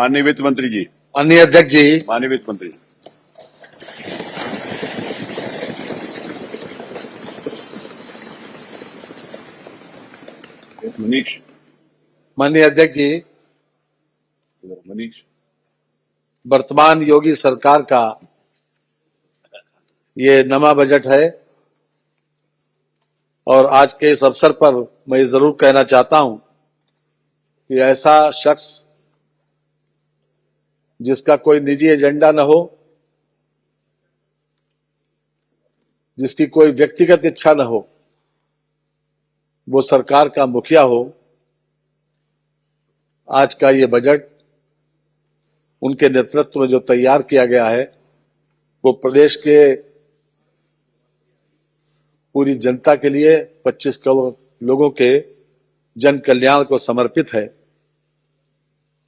माननीय वित्त मंत्री जी। माननीय अध्यक्ष जी। माननीय वित्त मंत्री। मनीष। माननीय अध्यक्ष जी, मनीष। वर्तमान योगी सरकार का ये नवा बजट है और आज के इस अवसर पर मैं ये जरूर कहना चाहता हूं कि ऐसा शख्स जिसका कोई निजी एजेंडा न हो, जिसकी कोई व्यक्तिगत इच्छा न हो, वो सरकार का मुखिया हो, आज का ये बजट उनके नेतृत्व में जो तैयार किया गया है वो प्रदेश के पूरी जनता के लिए 25 करोड़ लोगों के जन कल्याण को समर्पित है।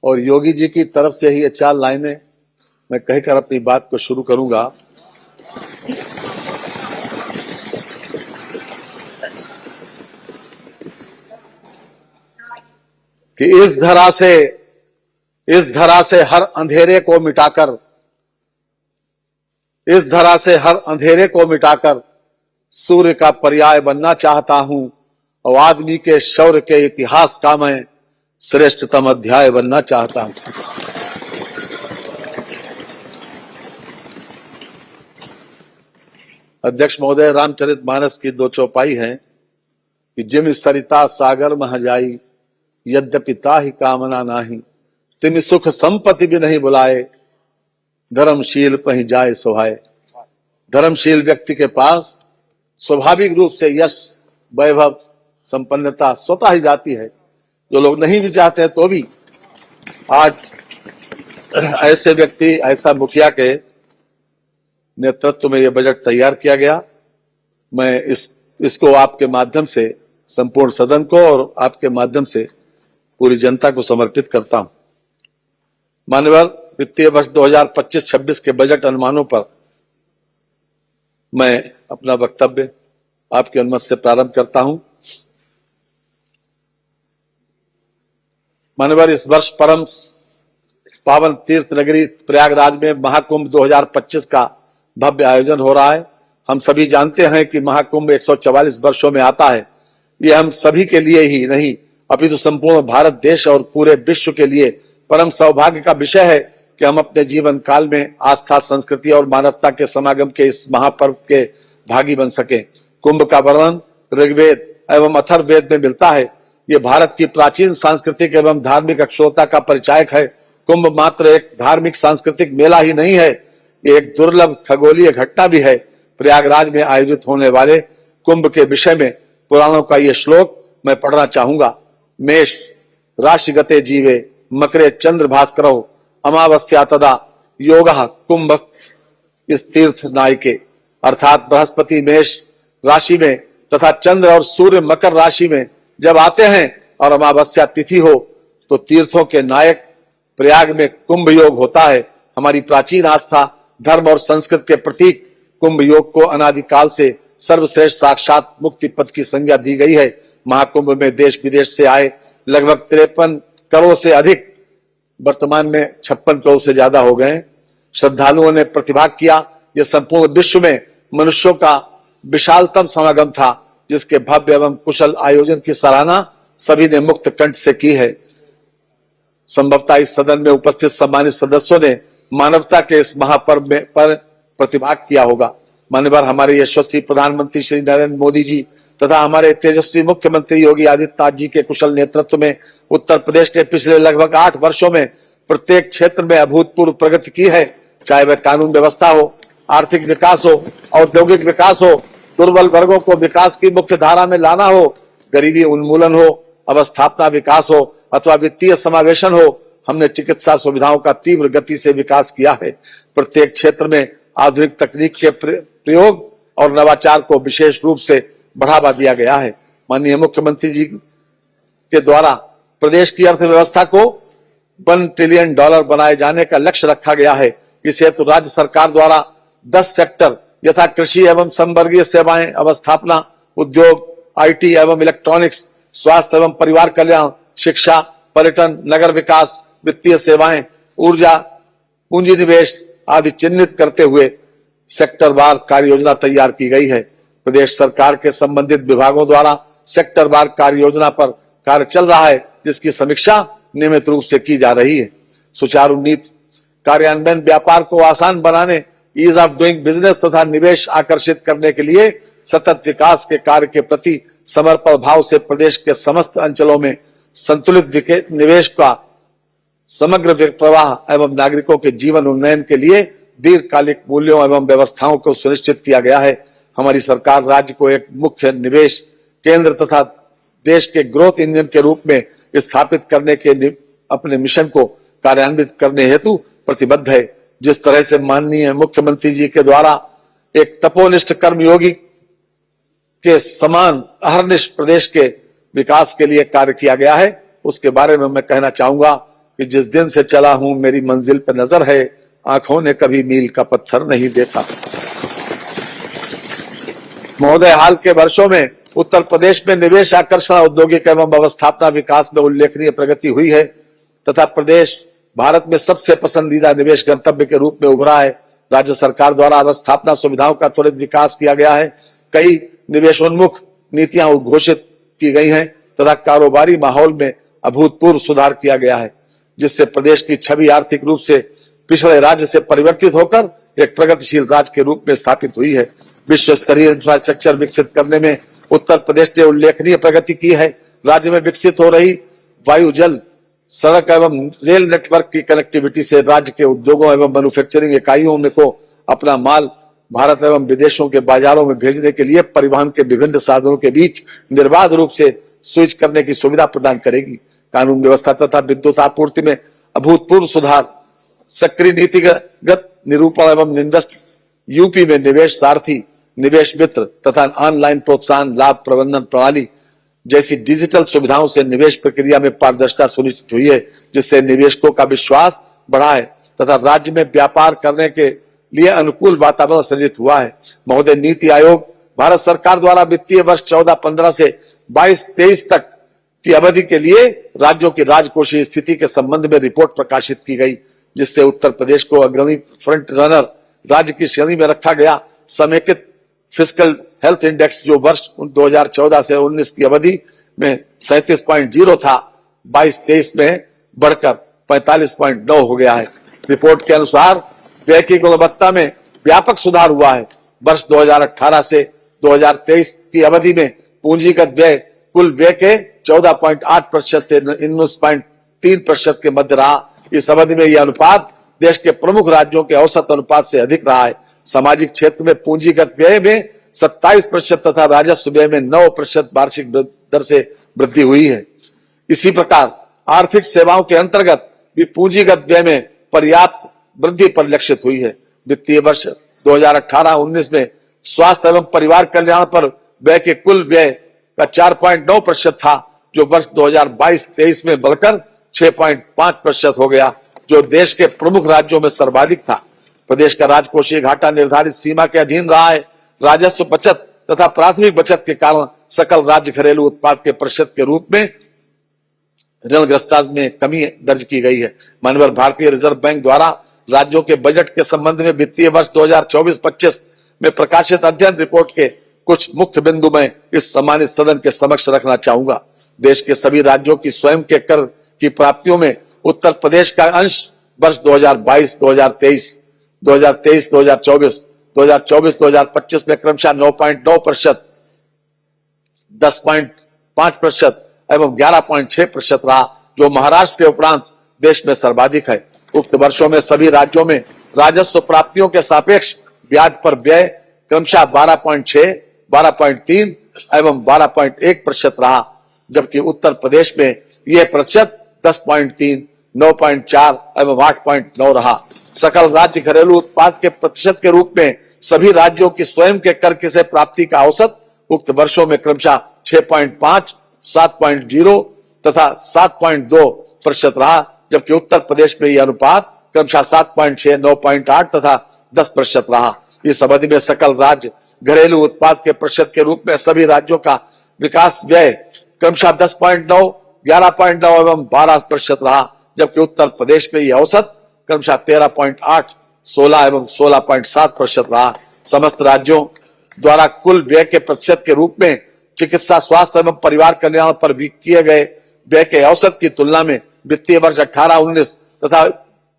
और योगी जी की तरफ से ही ये 4 लाइनें मैं कहकर अपनी बात को शुरू करूंगा। कि इस धरा से हर अंधेरे को मिटाकर, इस धरा से हर अंधेरे को मिटाकर सूर्य का पर्याय बनना चाहता हूं और आदमी के शौर्य के इतिहास का मैं श्रेष्ठतम अध्याय बनना चाहता हूं। अध्यक्ष महोदय, रामचरितमानस की 2 चौपाई है कि जिम सरिता सागर मह जाई, यद्यपि ताहि कामना नाही, तिम सुख संपत्ति भी नहीं बुलाए, धर्मशील पहि जाए सोहाय। धर्मशील व्यक्ति के पास स्वाभाविक रूप से यश, वैभव, संपन्नता स्वतः ही जाती है। जो लोग नहीं भी चाहते हैं तो भी आज ऐसे व्यक्ति, ऐसा मुखिया के नेतृत्व में यह बजट तैयार किया गया। मैं इसको आपके माध्यम से संपूर्ण सदन को और आपके माध्यम से पूरी जनता को समर्पित करता हूं। माननीय वित्तीय वर्ष 2025-26 के बजट अनुमानों पर मैं अपना वक्तव्य आपकी अनुमति से प्रारंभ करता हूं। माननीय इस वर्ष परम पावन तीर्थ नगरी प्रयागराज में महाकुंभ 2025 का भव्य आयोजन हो रहा है। हम सभी जानते हैं कि महाकुंभ 144 वर्षों में आता है। ये हम सभी के लिए ही नहीं अपितु संपूर्ण भारत देश और पूरे विश्व के लिए परम सौभाग्य का विषय है कि हम अपने जीवन काल में आस्था, संस्कृति और मानवता के समागम के इस महापर्व के भागी बन सके। कुंभ का वर्णन ऋग्वेद एवं अथर्ववेद में मिलता है। ये भारत की प्राचीन सांस्कृतिक एवं धार्मिक अक्षरता का परिचायक है। कुंभ मात्र एक धार्मिक सांस्कृतिक मेला ही नहीं है, ये एक दुर्लभ खगोलीय घटना भी है। प्रयागराज में आयोजित होने वाले कुंभ के विषय में पुराणों का ये श्लोक मैं पढ़ना चाहूंगा। मेष राशिगते जीवे मकरे चंद्र भास्करो अमावस्या तदा योगः कुंभ इस तीर्थ नायके। अर्थात बृहस्पति मेष राशि में तथा चंद्र और सूर्य मकर राशि में जब आते हैं और अमावस्या तिथि हो तो तीर्थों के नायक प्रयाग में कुंभ योग होता है। हमारी प्राचीन आस्था, धर्म और संस्कृत के प्रतीक कुंभ योग को अनादिकाल से सर्वश्रेष्ठ साक्षात मुक्ति पद की संज्ञा दी गई है। महाकुंभ में देश विदेश से आए लगभग 53 करोड़ से अधिक, वर्तमान में 56 करोड़ से ज्यादा हो गए श्रद्धालुओं ने प्रतिभाग किया। यह संपूर्ण विश्व में मनुष्यों का विशालतम समागम था, जिसके भव्य एवं कुशल आयोजन की सराहना सभी ने मुक्त कंठ से की है। संभवतः इस सदन में उपस्थित सम्मानित सदस्यों ने मानवता के इस महापर्व में पर प्रतिभाग किया होगा। माननीय हमारे यशस्वी प्रधानमंत्री श्री नरेंद्र मोदी जी तथा हमारे तेजस्वी मुख्यमंत्री योगी आदित्यनाथ जी के कुशल नेतृत्व में उत्तर प्रदेश ने पिछले लगभग 8 वर्षों में प्रत्येक क्षेत्र में अभूतपूर्व प्रगति की है। चाहे वह कानून व्यवस्था हो, आर्थिक विकास हो, औद्योगिक विकास हो, दुर्बल वर्गों को विकास की मुख्य धारा में लाना हो, गरीबी उन्मूलन हो, अवस्थापना विकास हो अथवा वित्तीय समावेशन हो। हमने चिकित्सा सुविधाओं का तीव्र गति से विकास किया है। प्रत्येक क्षेत्र में आधुनिक तकनीक के प्रयोग और नवाचार को विशेष रूप से बढ़ावा दिया गया है। माननीय मुख्यमंत्री जी के द्वारा प्रदेश की अर्थव्यवस्था को $1 ट्रिलियन बनाए जाने का लक्ष्य रखा गया है। इस हेतु राज्य सरकार द्वारा 10 सेक्टर यथा कृषि एवं संवर्गीय सेवाएं, अवस्थापना, उद्योग, IT एवं इलेक्ट्रॉनिक्स, स्वास्थ्य एवं परिवार कल्याण, शिक्षा, पर्यटन, नगर विकास, वित्तीय सेवाएं, ऊर्जा, पूंजी निवेश आदि चिन्हित करते हुए सेक्टरवार कार्य योजना तैयार की गई है। प्रदेश सरकार के संबंधित विभागों द्वारा सेक्टरवार कार्य योजना पर कार्य चल रहा है, जिसकी समीक्षा नियमित रूप से की जा रही है। सुचारू नीति कार्यान्वयन, व्यापार को आसान बनाने, ईज ऑफ डूइंग बिजनेस तथा निवेश आकर्षित करने के लिए सतत विकास के कार्य के प्रति समर्पण भाव से प्रदेश के समस्त अंचलों में संतुलित निवेश का समग्र प्रवाह एवं नागरिकों के जीवन उन्नयन के लिए दीर्घकालिक मूल्यों एवं व्यवस्थाओं को सुनिश्चित किया गया है। हमारी सरकार राज्य को एक मुख्य निवेश केंद्र तथा देश के ग्रोथ इंजन के रूप में स्थापित करने के अपने मिशन को कार्यान्वित करने हेतु प्रतिबद्ध है। जिस तरह से माननीय मुख्यमंत्री जी के द्वारा एक तपोनिष्ठ कर्मयोगी के समान अहर्निश प्रदेश के विकास के लिए कार्य किया गया है, उसके बारे में मैं कहना चाहूंगा कि जिस दिन से चला हूं मेरी मंजिल पर नजर है, आंखों ने कभी मील का पत्थर नहीं देखा। महोदय, हाल के वर्षों में उत्तर प्रदेश में निवेश आकर्षण, औद्योगिक एवं व्यवस्थापना विकास में उल्लेखनीय प्रगति हुई है तथा प्रदेश भारत में सबसे पसंदीदा निवेश गंतव्य के रूप में उभरा है। राज्य सरकार द्वारा व्यवस्थापना सुविधाओं का त्वरित विकास किया गया है। कई निवेशोन्मुख नीतियां उद्घोषित की गई हैं तथा कारोबारी माहौल में अभूतपूर्व सुधार किया गया है, जिससे प्रदेश की छवि आर्थिक रूप से पिछड़े राज्य से परिवर्तित होकर एक प्रगतिशील राज्य के रूप में स्थापित हुई है। विश्व स्तरीय इंफ्रास्ट्रक्चर विकसित करने में उत्तर प्रदेश ने उल्लेखनीय प्रगति की है। राज्य में विकसित हो रही वायु, जल, सड़क एवं रेल नेटवर्क की कनेक्टिविटी से राज्य के उद्योगों एवं मैन्युफैक्चरिंग इकाइयों को अपना माल भारत एवं विदेशों के बाजारों में भेजने के लिए परिवहन के विभिन्न साधनों के बीच निर्बाध रूप से स्विच करने की सुविधा प्रदान करेगी। कानून व्यवस्था तथा विद्युत आपूर्ति में अभूतपूर्व सुधार, सक्रिय नीतिगत निरूपण एवं इन्वेस्ट यूपी में निवेश सारथी, निवेश मित्र तथा ऑनलाइन प्रोत्साहन लाभ प्रबंधन प्रणाली जैसी डिजिटल सुविधाओं से निवेश प्रक्रिया में पारदर्शिता सुनिश्चित हुई है, जिससे निवेशकों का विश्वास बढ़ा है तथा राज्य में व्यापार करने के लिए अनुकूल वातावरण सृजित हुआ है। महोदय, नीति आयोग भारत सरकार द्वारा वित्तीय वर्ष 14-15 से 22-23 तक की अवधि के लिए राज्यों की राजकोषीय स्थिति के संबंध में रिपोर्ट प्रकाशित की गई, जिससे उत्तर प्रदेश को अग्रणी फ्रंट रनर राज्य की श्रेणी में रखा गया। समेकित फिस्कल हेल्थ इंडेक्स जो वर्ष 2014 से 19 की अवधि में 37.0 था, 22-23 में बढ़कर 45.9 हो गया है। रिपोर्ट के अनुसार व्यय की गुणवत्ता में व्यापक सुधार हुआ है। वर्ष 2018 से 2023 की अवधि में पूंजीगत व्यय कुल व्यय के 14.8% से 19.3% के मध्य रहा। इस अवधि में यह अनुपात देश के प्रमुख राज्यों के औसत अनुपात से अधिक रहा है। सामाजिक क्षेत्र में पूंजीगत व्यय में 27% तथा राजस्व व्यय में 9% वार्षिक दर से वृद्धि हुई है। इसी प्रकार आर्थिक सेवाओं के अंतर्गत भी पूंजीगत व्यय में पर्याप्त वृद्धि परिलक्षित हुई है। वित्तीय वर्ष 2018-19 में स्वास्थ्य एवं परिवार कल्याण पर व्यय के कुल व्यय का 4.9% था, जो वर्ष 2022-23 में बढ़कर 6.5% हो गया, जो देश के प्रमुख राज्यों में सर्वाधिक था। प्रदेश का राजकोषीय घाटा निर्धारित सीमा के अधीन रहा है। राजस्व बचत तथा प्राथमिक बचत के कारण सकल राज्य घरेलू उत्पाद के प्रतिशत के रूप में ऋणग्रस्तता में कमी दर्ज की गई है। माननीय भारतीय रिजर्व बैंक द्वारा राज्यों के बजट के संबंध में वित्तीय वर्ष 2024-25 में प्रकाशित अध्ययन रिपोर्ट के कुछ मुख्य बिंदु में इस सम्मानित सदन के समक्ष रखना चाहूंगा। देश के सभी राज्यों की स्वयं के कर की प्राप्तियों में उत्तर प्रदेश का अंश वर्ष 2022-2023, 2023-2024, 2024-2025 में क्रमशः 9.9%, 10.5% एवं 11.6% रहा, जो महाराष्ट्र के उपरांत देश में सर्वाधिक है। उक्त वर्षों में सभी राज्यों में राजस्व प्राप्तियों के सापेक्ष ब्याज पर व्यय क्रमशः 12.6, 12.3 एवं 12.1% रहा, जबकि उत्तर प्रदेश में यह प्रतिशत 10.3, 9.4 एवं 8.9 रहा। सकल राज्य घरेलू उत्पाद के प्रतिशत के रूप में सभी राज्यों की स्वयं के कर से प्राप्ति का औसत उक्त वर्षों में क्रमशः 6.5, 7.0 तथा 7.2% रहा, जबकि उत्तर प्रदेश में यह अनुपात क्रमशः 7.6, 9.8 तथा 10% रहा। इस अवधि में सकल राज्य घरेलू उत्पाद के प्रतिशत के रूप में सभी राज्यों का विकास व्यय क्रमशः 10.9, 11.9 एवं 12% रहा, जबकि उत्तर प्रदेश में यह औसत क्रमशः 13.8, 16 एवं 16.7% रहा। समस्त राज्यों द्वारा कुल व्यय के प्रतिशत के रूप में चिकित्सा, स्वास्थ्य एवं परिवार कल्याण पर भी किए गए व्यय के औसत की तुलना में वित्तीय वर्ष 18-19 तथा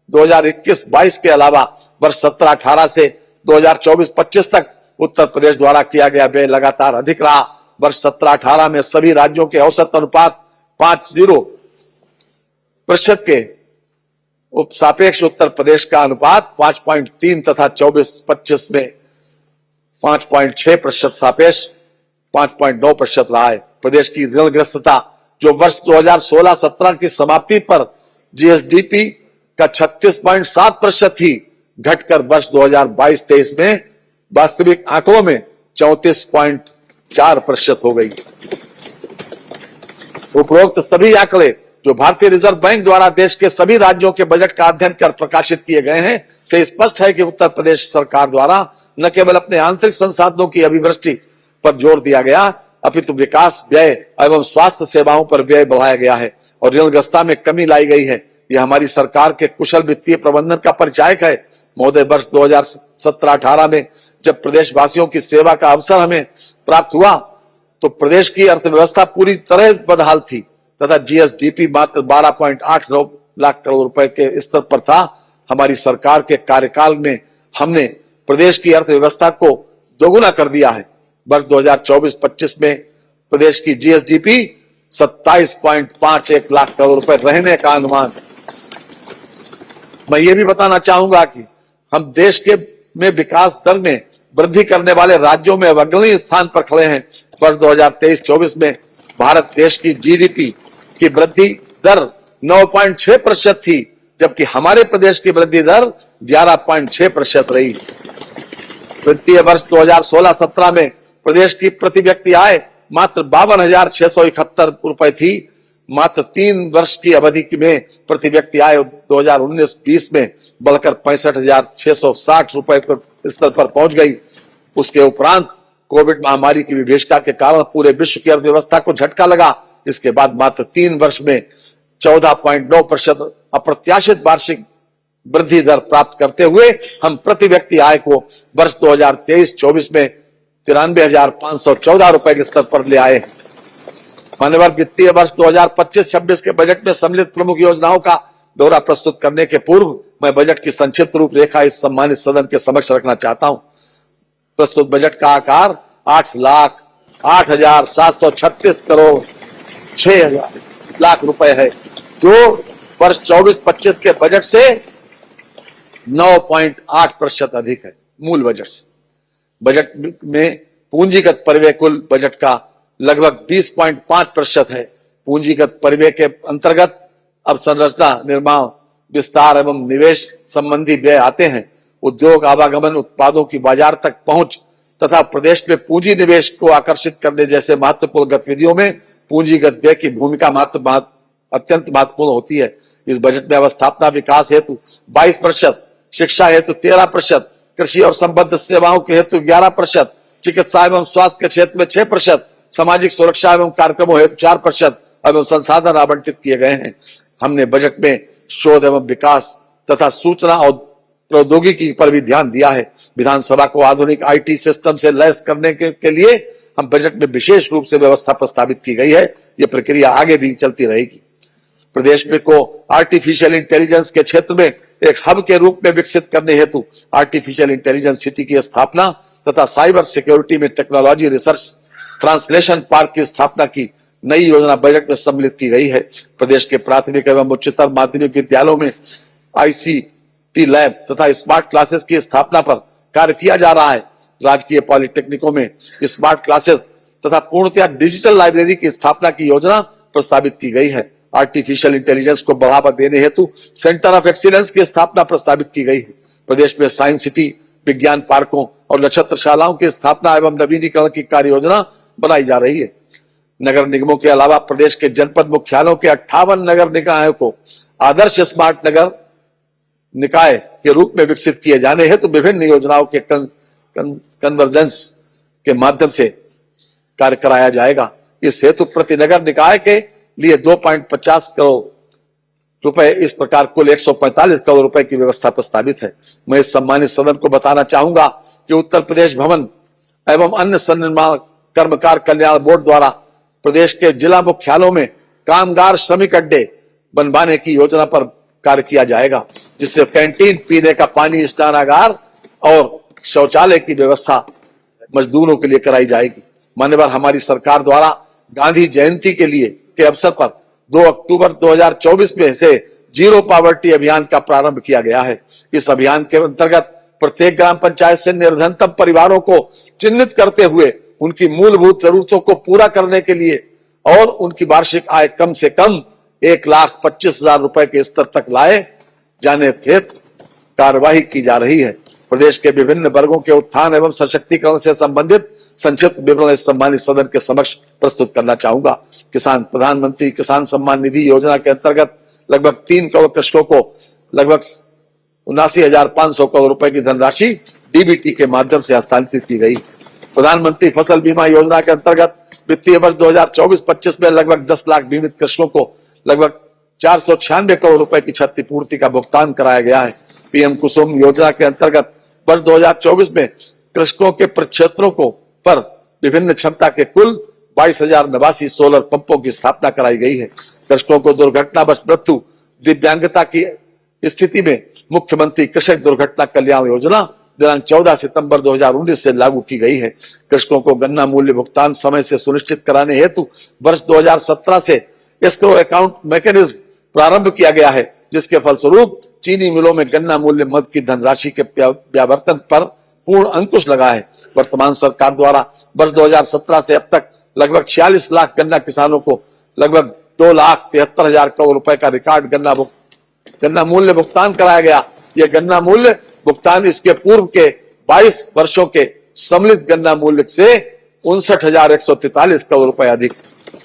2021-22 के अलावा वर्ष 17-18 से 2024-25 तक उत्तर प्रदेश द्वारा किया गया व्यय लगातार अधिक रहा। वर्ष 17-18 में सभी राज्यों के औसत अनुपात 50% के सापेक्ष उत्तर प्रदेश का अनुपात 5.3 तथा 24-25 में 5.6% सापेक्ष 5.9% रहा है। प्रदेश की ऋणग्रस्तता जो वर्ष 2016-17 की समाप्ति पर जीएसडीपी का 36.7% थी, घटकर वर्ष 2022-23 में वास्तविक आंकड़ों में 34.4% हो गई। उपरोक्त सभी आंकड़े जो भारतीय रिजर्व बैंक द्वारा देश के सभी राज्यों के बजट का अध्ययन कर प्रकाशित किए गए हैं, से स्पष्ट है कि उत्तर प्रदेश सरकार द्वारा न केवल अपने आंतरिक संसाधनों की अभिवृद्धि पर जोर दिया गया, अपितु विकास, व्यय एवं स्वास्थ्य सेवाओं पर व्यय बढ़ाया गया है और ऋणग्रस्तता में कमी लाई गई है। यह हमारी सरकार के कुशल वित्तीय प्रबंधन का परिचायक है। महोदय, वर्ष 2017-18 में जब प्रदेशवासियों की सेवा का अवसर हमें प्राप्त हुआ तो प्रदेश की अर्थव्यवस्था पूरी तरह बदहाल थी तथा जीएसडीपी मात्र 12.8 लाख करोड़ रुपए के स्तर पर था। हमारी सरकार के कार्यकाल में हमने प्रदेश की अर्थव्यवस्था को दोगुना कर दिया है। वर्ष 2024-25 में प्रदेश की जीएसडीपी 27.51 लाख करोड़ रुपए रहने का अनुमान। मैं ये भी बताना चाहूंगा कि हम देश के में विकास दर में वृद्धि करने वाले राज्यों में अग्रणी स्थान पर खड़े हैं। वर्ष 2023-24 में भारत देश की जीडीपी की वृद्धि दर 9.6% थी, जबकि हमारे प्रदेश की वृद्धि दर 11.6% रही। वित्तीय वर्ष 2016-17 में प्रदेश की प्रति व्यक्ति आय मात्र 52,671 रुपए थी। मात्र 3 वर्ष की अवधि में प्रति व्यक्ति आय 2019-20 में बढ़कर 65,660 रुपए स्तर पर पहुंच गई। उसके उपरांत कोविड महामारी की विभीषिका के कारण पूरे विश्व की अर्थव्यवस्था को झटका लगा। इसके बाद मात्र 3 वर्ष में 14.9% अप्रत्याशित वार्षिक वृद्धि दर प्राप्त करते हुए हम प्रति व्यक्ति आय को वर्ष 2023-24 में 93,514 रुपए के स्तर पर ले आए। मान्यवर, वित्तीय वर्ष 2025-26 के बजट में सम्मिलित प्रमुख योजनाओं का ब्यौरा प्रस्तुत करने के पूर्व मैं बजट की संक्षिप्त रूपरेखा इस सम्मानित सदन के समक्ष रखना चाहता हूं। प्रस्तुत बजट का आकार 8,08,736 करोड़ 6 लाख रुपए है, जो वर्ष 24-25 के बजट से 9.8% अधिक है मूल बजट से। बजट में पूंजीगत परिव्यय कुल बजट का लगभग 20.5% है। पूंजीगत परिव्यय के अंतर्गत अवसंरचना, निर्माण, विस्तार एवं निवेश संबंधी व्यय आते हैं। उद्योग, आवागमन, उत्पादों की बाजार तक पहुंच तथा प्रदेश में पूंजी निवेश को आकर्षित करने जैसे महत्वपूर्ण गतिविधियों में पूंजीगत व्यय की भूमिका अत्यंत महत्वपूर्ण होती है। इस बजट में अवस्थापना विकास हेतु 22%, शिक्षा हेतु 13%, कृषि और संबद्ध सेवाओं के हेतु 11%, चिकित्सा एवं स्वास्थ्य के क्षेत्र में 6%, सामाजिक सुरक्षा एवं कार्यक्रमों हेतु 4% एवं संसाधन आवंटित किए गए हैं। हमने बजट में शोध एवं विकास तथा सूचना और प्रौद्योगिकी पर भी ध्यान दिया है। विधानसभा को आधुनिक आईटी सिस्टम से लैस करने के लिए हम बजट में विशेष रूप से व्यवस्था प्रस्तावित की गई है। यह प्रक्रिया आगे भी चलती रहेगी। प्रदेश में को आर्टिफिशियल इंटेलिजेंस के क्षेत्र में एक हब के रूप में विकसित करने हेतु आर्टिफिशियल इंटेलिजेंस सिटी की स्थापना तथा साइबर सिक्योरिटी में टेक्नोलॉजी रिसर्च ट्रांसलेशन पार्क की स्थापना की नई योजना बजट में सम्मिलित की गई है। प्रदेश के प्राथमिक एवं उच्चतर माध्यमिक विद्यालयों में आईसीटी लैब तथा स्मार्ट क्लासेस की स्थापना पर कार्य किया जा रहा है। राजकीय पॉलिटेक्निकों में स्मार्ट क्लासेस तथा पूर्णतया डिजिटल लाइब्रेरी की स्थापना की योजना प्रस्तावित की गई है। आर्टिफिशियल इंटेलिजेंस को बढ़ावा देने हेतु सेंटर ऑफ एक्सीलेंस की स्थापना प्रस्तावित की गई है। प्रदेश में साइंस सिटी, विज्ञान पार्कों और नक्षत्रशालाओं की स्थापना एवं नवीनीकरण की कार्य योजना बनाई जा रही है। नगर निगमों के अलावा प्रदेश के जनपद मुख्यालयों के 58 नगर निकायों को आदर्श स्मार्ट नगर निकाय के रूप में विकसित किए जाने हेतु विभिन्न योजनाओं के कन्वर्जेंस के माध्यम से कार्य कराया जाएगा। इस हेतु प्रति नगर निकाय के लिए 2.50 करोड़ रुपए, इस प्रकार कुल 145 करोड़ रुपए की व्यवस्था प्रस्तावित है। मैं इस सम्मानित सदन को बताना चाहूंगा कि उत्तर प्रदेश भवन एवं अन्य सन्निर्माण कर्मकार कल्याण बोर्ड द्वारा प्रदेश के जिला मुख्यालयों में कामगार श्रमिक अड्डे बनवाने की योजना पर कार्य किया जाएगा, जिससे कैंटीन, पीने का पानी, स्नानागार और शौचालय की व्यवस्था मजदूरों के लिए कराई जाएगी। मान्यवर हमारी सरकार द्वारा गांधी जयंती के अवसर पर 2 अक्टूबर 2024 में से जीरो पॉवर्टी अभियान का प्रारंभ किया गया है। इस अभियान के अंतर्गत प्रत्येक ग्राम पंचायत से निर्धनतम परिवारों को चिन्हित करते हुए उनकी मूलभूत जरूरतों को पूरा करने के लिए और उनकी वार्षिक आय कम से कम 1,25,000 रुपए के स्तर तक लाए जाने हेतु कार्यवाही की जा रही है। प्रदेश के विभिन्न वर्गों के उत्थान एवं सशक्तिकरण से संबंधित संक्षिप्त विवरण इस सम्मानित सदन के समक्ष प्रस्तुत करना चाहूंगा। प्रधानमंत्री किसान सम्मान निधि योजना के अंतर्गत लगभग 3 करोड़ कृषकों को लगभग 79,500 करोड़ रुपए की धनराशि डीबीटी के माध्यम से हस्तांतरित की गई। प्रधानमंत्री फसल बीमा योजना के अंतर्गत वित्तीय वर्ष 2024-25 में लगभग 10 लाख बीमित कृषकों को लगभग 496 करोड़ रुपए की क्षतिपूर्ति का भुगतान कराया गया है। पीएम कुसुम योजना के अंतर्गत वर्ष 2024 में कृषकों के प्रक्षेत्रों को पर विभिन्न क्षमता के कुल 22,089 सोलर पंपों की स्थापना कराई गई है। कृषकों को दुर्घटनावश मृत्यु, दिव्यांगता की स्थिति में मुख्यमंत्री कृषक दुर्घटना कल्याण योजना दिनांक 14 सितंबर 2019 से लागू की गई है। कृषकों को गन्ना मूल्य भुगतान समय से सुनिश्चित कराने हेतु वर्ष 2017 से एस्क्रो अकाउंट मैकेनिज्म प्रारंभ किया गया है, जिसके फलस्वरूप चीनी मिलों में गन्ना मूल्य मद की धनराशि के व्यावर्तन पर पूर्ण अंकुश लगा है। वर्तमान सरकार द्वारा वर्ष 2017 से अब तक लगभग 46 लाख गन्ना किसानों को लगभग 2,73,000 करोड़ रुपए का रिकॉर्ड गन्ना मूल्य भुगतान कराया गया। यह गन्ना मूल्य भुगतान इसके पूर्व के 22 वर्षों के सम्मिलित गन्ना मूल्य से 59,143 करोड़ रुपए अधिक।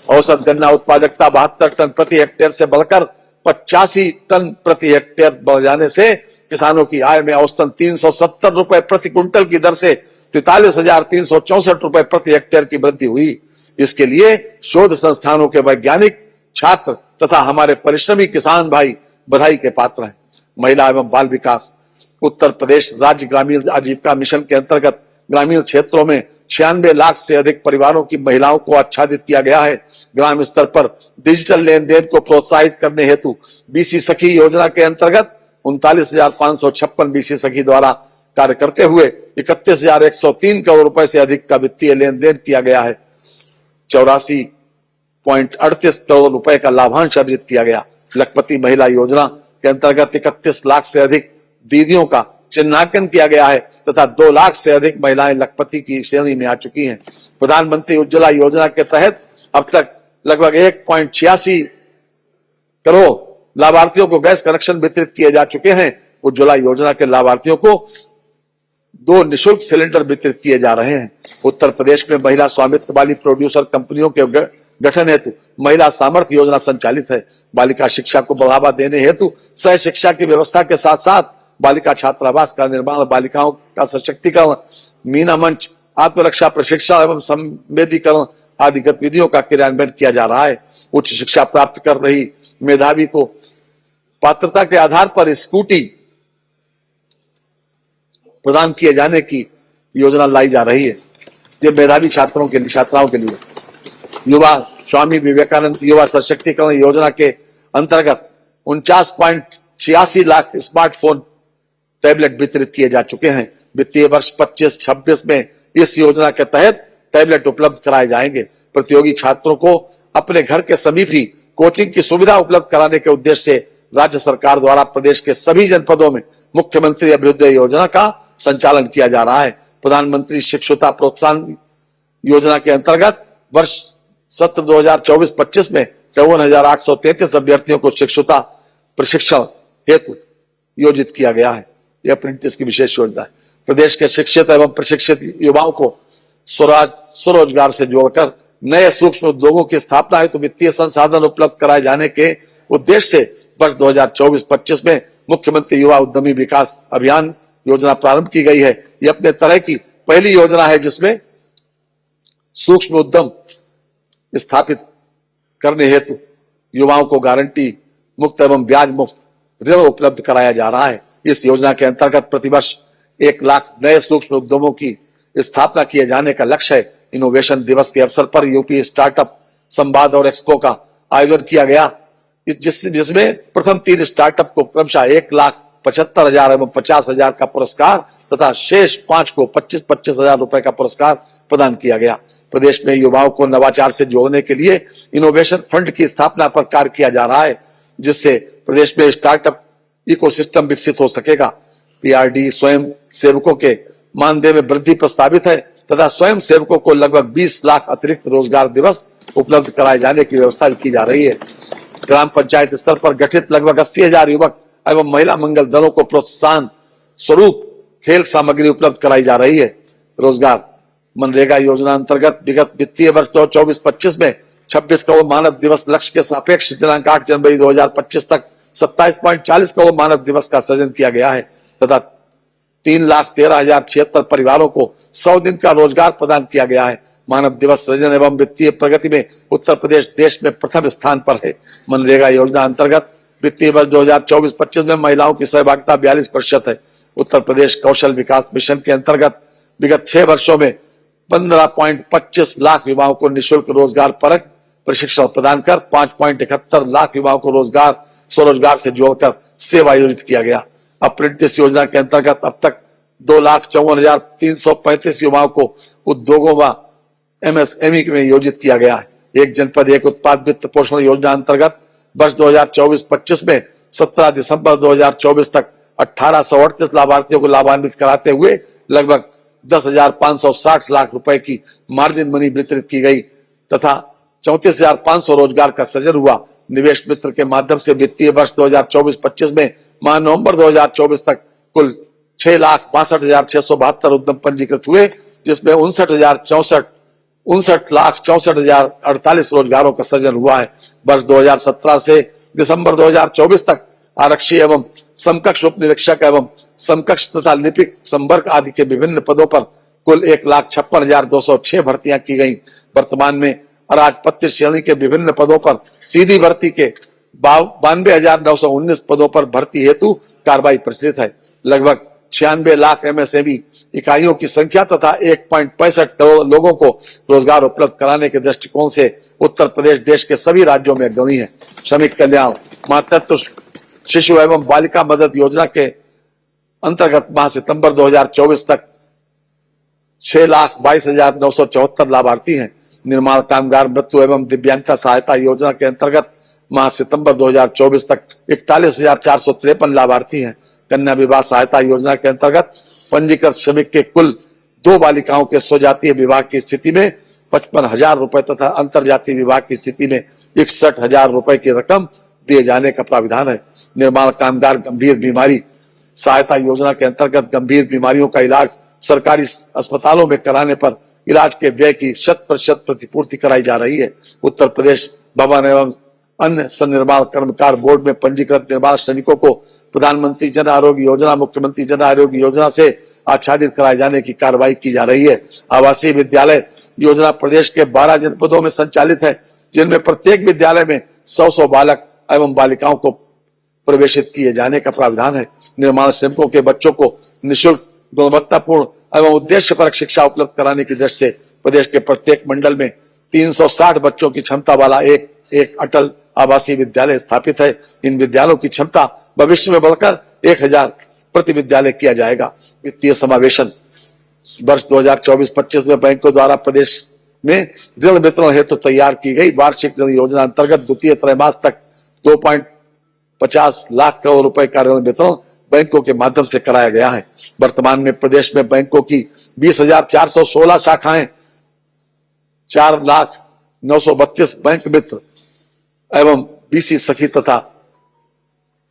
औसत गन्ना उत्पादकता 72 टन प्रति हेक्टेयर से बढ़कर 85 टन प्रति हेक्टेयर बढ़ जाने से किसानों की आय में औसतन 370 रुपए प्रति क्विंटल की दर से 43,364 रुपए प्रति हेक्टेयर की वृद्धि हुई। इसके लिए शोध संस्थानों के वैज्ञानिक, छात्र तथा हमारे परिश्रमी किसान भाई बधाई के पात्र हैं। महिला एवं बाल विकास उत्तर प्रदेश राज्य ग्रामीण आजीविका मिशन के अंतर्गत ग्रामीण क्षेत्रों में 96 लाख से अधिक परिवारों की महिलाओं को आच्छादित किया गया है। ग्राम स्तर पर डिजिटल लेन देन को प्रोत्साहित करने हेतु बीसी सखी योजना के अंतर्गत 39,556 बीसी सखी द्वारा कार्य करते हुए 31,103 करोड़ रुपए से अधिक का वित्तीय लेन देन किया गया है। 84.38 करोड़ रुपए का लाभांश अर्जित किया गया। लखपति महिला योजना के अंतर्गत 31 लाख से अधिक दीदियों का चिन्हांकन किया गया है तथा 2 लाख से अधिक महिलाएं लखपति की श्रेणी में आ चुकी हैं। प्रधानमंत्री उज्ज्वला योजना के तहत अब तक लगभग 1.86 करोड़ लाभार्थियों को गैस कनेक्शन वितरित किए जा चुके हैं। उज्ज्वला योजना के लाभार्थियों को 2 निःशुल्क सिलेंडर वितरित किए जा रहे हैं। उत्तर प्रदेश में महिला स्वामित्व वाली प्रोड्यूसर कंपनियों के गठन हेतु महिला सामर्थ्य योजना संचालित है। बालिका शिक्षा को बढ़ावा देने हेतु सह शिक्षा की व्यवस्था के साथ साथ बालिका छात्रावास का निर्माण, बालिकाओं का सशक्तिकरण, मीना मंच, आत्मरक्षा प्रशिक्षण एवं संवेदीकरण आदि गतिविधियों का क्रियान्वयन किया जा रहा है। उच्च शिक्षा प्राप्त कर रही मेधावी को पात्रता के आधार पर स्कूटी प्रदान किए जाने की योजना लाई जा रही है। ये मेधावी छात्राओं के लिए युवा स्वामी विवेकानंद युवा सशक्तिकरण योजना के अंतर्गत 49.86 लाख स्मार्टफोन टैबलेट वितरित किए जा चुके हैं। वित्तीय वर्ष 25-26 में इस योजना के तहत टैबलेट उपलब्ध कराए जाएंगे। प्रतियोगी छात्रों को अपने घर के समीप ही कोचिंग की सुविधा उपलब्ध कराने के उद्देश्य से राज्य सरकार द्वारा प्रदेश के सभी जनपदों में मुख्यमंत्री अभ्युदय योजना का संचालन किया जा रहा है। प्रधानमंत्री शिक्षुता प्रोत्साहन योजना के अंतर्गत वर्ष सत्र 2024-25 में 54,833 अभ्यर्थियों को शिक्षुता प्रशिक्षण हेतु योजित किया गया है। यह अप्रेंटिस की विशेष योजना है। प्रदेश के शिक्षित एवं प्रशिक्षित युवाओं को स्वरोजगार से जोड़कर नए सूक्ष्म उद्योगों की स्थापना हेतु वित्तीय संसाधन उपलब्ध कराए जाने के उद्देश्य से वर्ष 2024-25 में मुख्यमंत्री युवा उद्यमी विकास अभियान योजना प्रारंभ की गई है। यह अपने तरह की पहली योजना है जिसमें सूक्ष्म उद्यम स्थापित करने हेतु युवाओं को गारंटी मुक्त एवं ब्याज मुक्त ऋण उपलब्ध कराया जा रहा है। इस योजना के अंतर्गत प्रतिवर्ष 1 लाख नए सूक्ष्म उद्यमों की स्थापना किए जाने का लक्ष्य है। इनोवेशन दिवस के अवसर पर यूपी स्टार्टअप संवाद और एक्सपो का आयोजन किया गया, जिसमें प्रथम 3 स्टार्टअप को क्रमशः 1,75,000 एवं 50,000 का पुरस्कार तथा शेष 5 को 25-25 हजार रुपए का पुरस्कार प्रदान किया गया। प्रदेश में युवाओं को नवाचार से जोड़ने के लिए इनोवेशन फंड की स्थापना पर कार्य किया जा रहा है, जिससे प्रदेश में स्टार्टअप इकोसिस्टम विकसित हो सकेगा। पीआरडी स्वयं सेवकों के मानदेय में वृद्धि प्रस्तावित है तथा स्वयं सेवकों को लगभग 20 लाख अतिरिक्त रोजगार दिवस उपलब्ध कराए जाने की व्यवस्था की जा रही है। ग्राम पंचायत स्तर पर गठित लगभग 80,000 युवक एवं महिला मंगल दलों को प्रोत्साहन स्वरूप खेल सामग्री उपलब्ध कराई जा रही है। रोजगार मनरेगा योजना अंतर्गत विगत वित्तीय वर्ष 2024-25 में 26 करोड़ मानव दिवस लक्ष्य के सापेक्ष दिनांक 8 जनवरी 2025 तक 27.40 करोड़ मानव दिवस का सृजन किया गया है तथा 3,13,076 परिवारों को 100 दिन का रोजगार प्रदान किया गया है। मानव दिवस सृजन एवं वित्तीय प्रगति में उत्तर प्रदेश देश में प्रथम स्थान पर है। मनरेगा योजना अंतर्गत वित्तीय वर्ष 2024-25 में महिलाओं की सहभागिता 42% है। उत्तर प्रदेश कौशल विकास मिशन के अंतर्गत विगत 6 वर्षों में 15.25 लाख युवाओं को निःशुल्क रोजगार परक प्रशिक्षण प्रदान कर 5.71 लाख युवाओं को स्वरोजगार से जोड़कर सेवा आयोजित किया गया। अप्रेंटिस योजना के अंतर्गत अब तक 2,54,335 युवाओं को उद्योगों व एमएसएमई में योजित किया गया है। एक जनपद एक उत्पाद वित्त पोषण योजना अंतर्गत वर्ष 2024-25 में 17 दिसंबर 2024 तक 1,838 लाभार्थियों को लाभान्वित कराते हुए लगभग 10,560 लाख रुपए की मार्जिन मनी वितरित की गई तथा 34,500 रोजगार का सृजन हुआ। निवेश मित्र के माध्यम से वित्तीय वर्ष 2024-25 में माह नवंबर 2024 तक कुल 6,62,672 उद्यम पंजीकृत हुए, जिसमें 59,64,048 रोजगारों का सृजन हुआ है। वर्ष 2017 से दिसंबर 2024 तक आरक्षी एवं समकक्ष उप निरीक्षक एवं समकक्ष तथा लिपिक संवर्ग आदि के विभिन्न पदों पर कुल 1,56,206 भर्तियां की गई। वर्तमान में अराजपत्य श्रेणी के विभिन्न पदों पर सीधी भर्ती के 92,919 पदों पर भर्ती हेतु कार्रवाई प्रचलित है। लगभग 96 लाख एमएसएमई इकाइयों की संख्या तथा 1.65 करोड़ लोगों को रोजगार उपलब्ध कराने के दृष्टिकोण से उत्तर प्रदेश देश के सभी राज्यों में अग्रणी है। श्रमिक कल्याण मातृत्व शिशु एवं बालिका मदद योजना के अंतर्गत माह सितंबर 2024 तक 6,22,974 लाभार्थी हैं। निर्माण कामगार मृत्यु एवं दिव्यांगता सहायता योजना के अंतर्गत माह सितंबर 2024 तक 41,453 लाभार्थी हैं। कन्या विवाह सहायता योजना के अंतर्गत पंजीकृत श्रमिक के कुल 2 बालिकाओं के स्वजातीय विवाह की स्थिति में 55,000 रुपए तथा अंतरजातीय विवाह की स्थिति में 61,000 रुपए की रकम दिए जाने का प्राविधान है। निर्माण कामगार गंभीर बीमारी सहायता योजना के अंतर्गत गंभीर बीमारियों का इलाज सरकारी अस्पतालों में कराने पर इलाज के व्यय की 100% प्रतिपूर्ति कराई जा रही है। उत्तर प्रदेश भवन एवं अन्य सन्निर्माण कर्मकार बोर्ड में पंजीकृत निर्माण श्रमिकों को प्रधानमंत्री जन आरोग्य योजना, मुख्यमंत्री जन आरोग्य योजना से आच्छादित कराए जाने की कार्रवाई की जा रही है। आवासीय विद्यालय योजना प्रदेश के 12 जनपदों में संचालित है, जिनमें प्रत्येक विद्यालय में 100 बालक एवं बालिकाओं को प्रवेशित किए जाने का प्रावधान है। निर्माण श्रमिकों के बच्चों को निःशुल्क गुणवत्तापूर्ण एवं उद्देश्यपरक शिक्षा उपलब्ध कराने की दृष्टि से प्रदेश के प्रत्येक मंडल में 360 बच्चों की क्षमता वाला एक अटल आवासीय विद्यालय स्थापित है। इन विद्यालयों की क्षमता भविष्य में बढ़कर 1,000 प्रति विद्यालय किया जाएगा। वित्तीय समावेशन वर्ष 2024-25 में बैंकों द्वारा प्रदेश में ऋण वितरण हेतु तैयार की गई वार्षिक ऋण योजना अंतर्गत द्वितीय त्रैमास तक 2.50 लाख करोड़ रुपए का ऋण वितरण बैंकों के माध्यम से कराया गया है। वर्तमान में प्रदेश में बैंकों की 20,416 शाखाएं, 4,932 बैंक मित्र एवं बीसी सखी तथा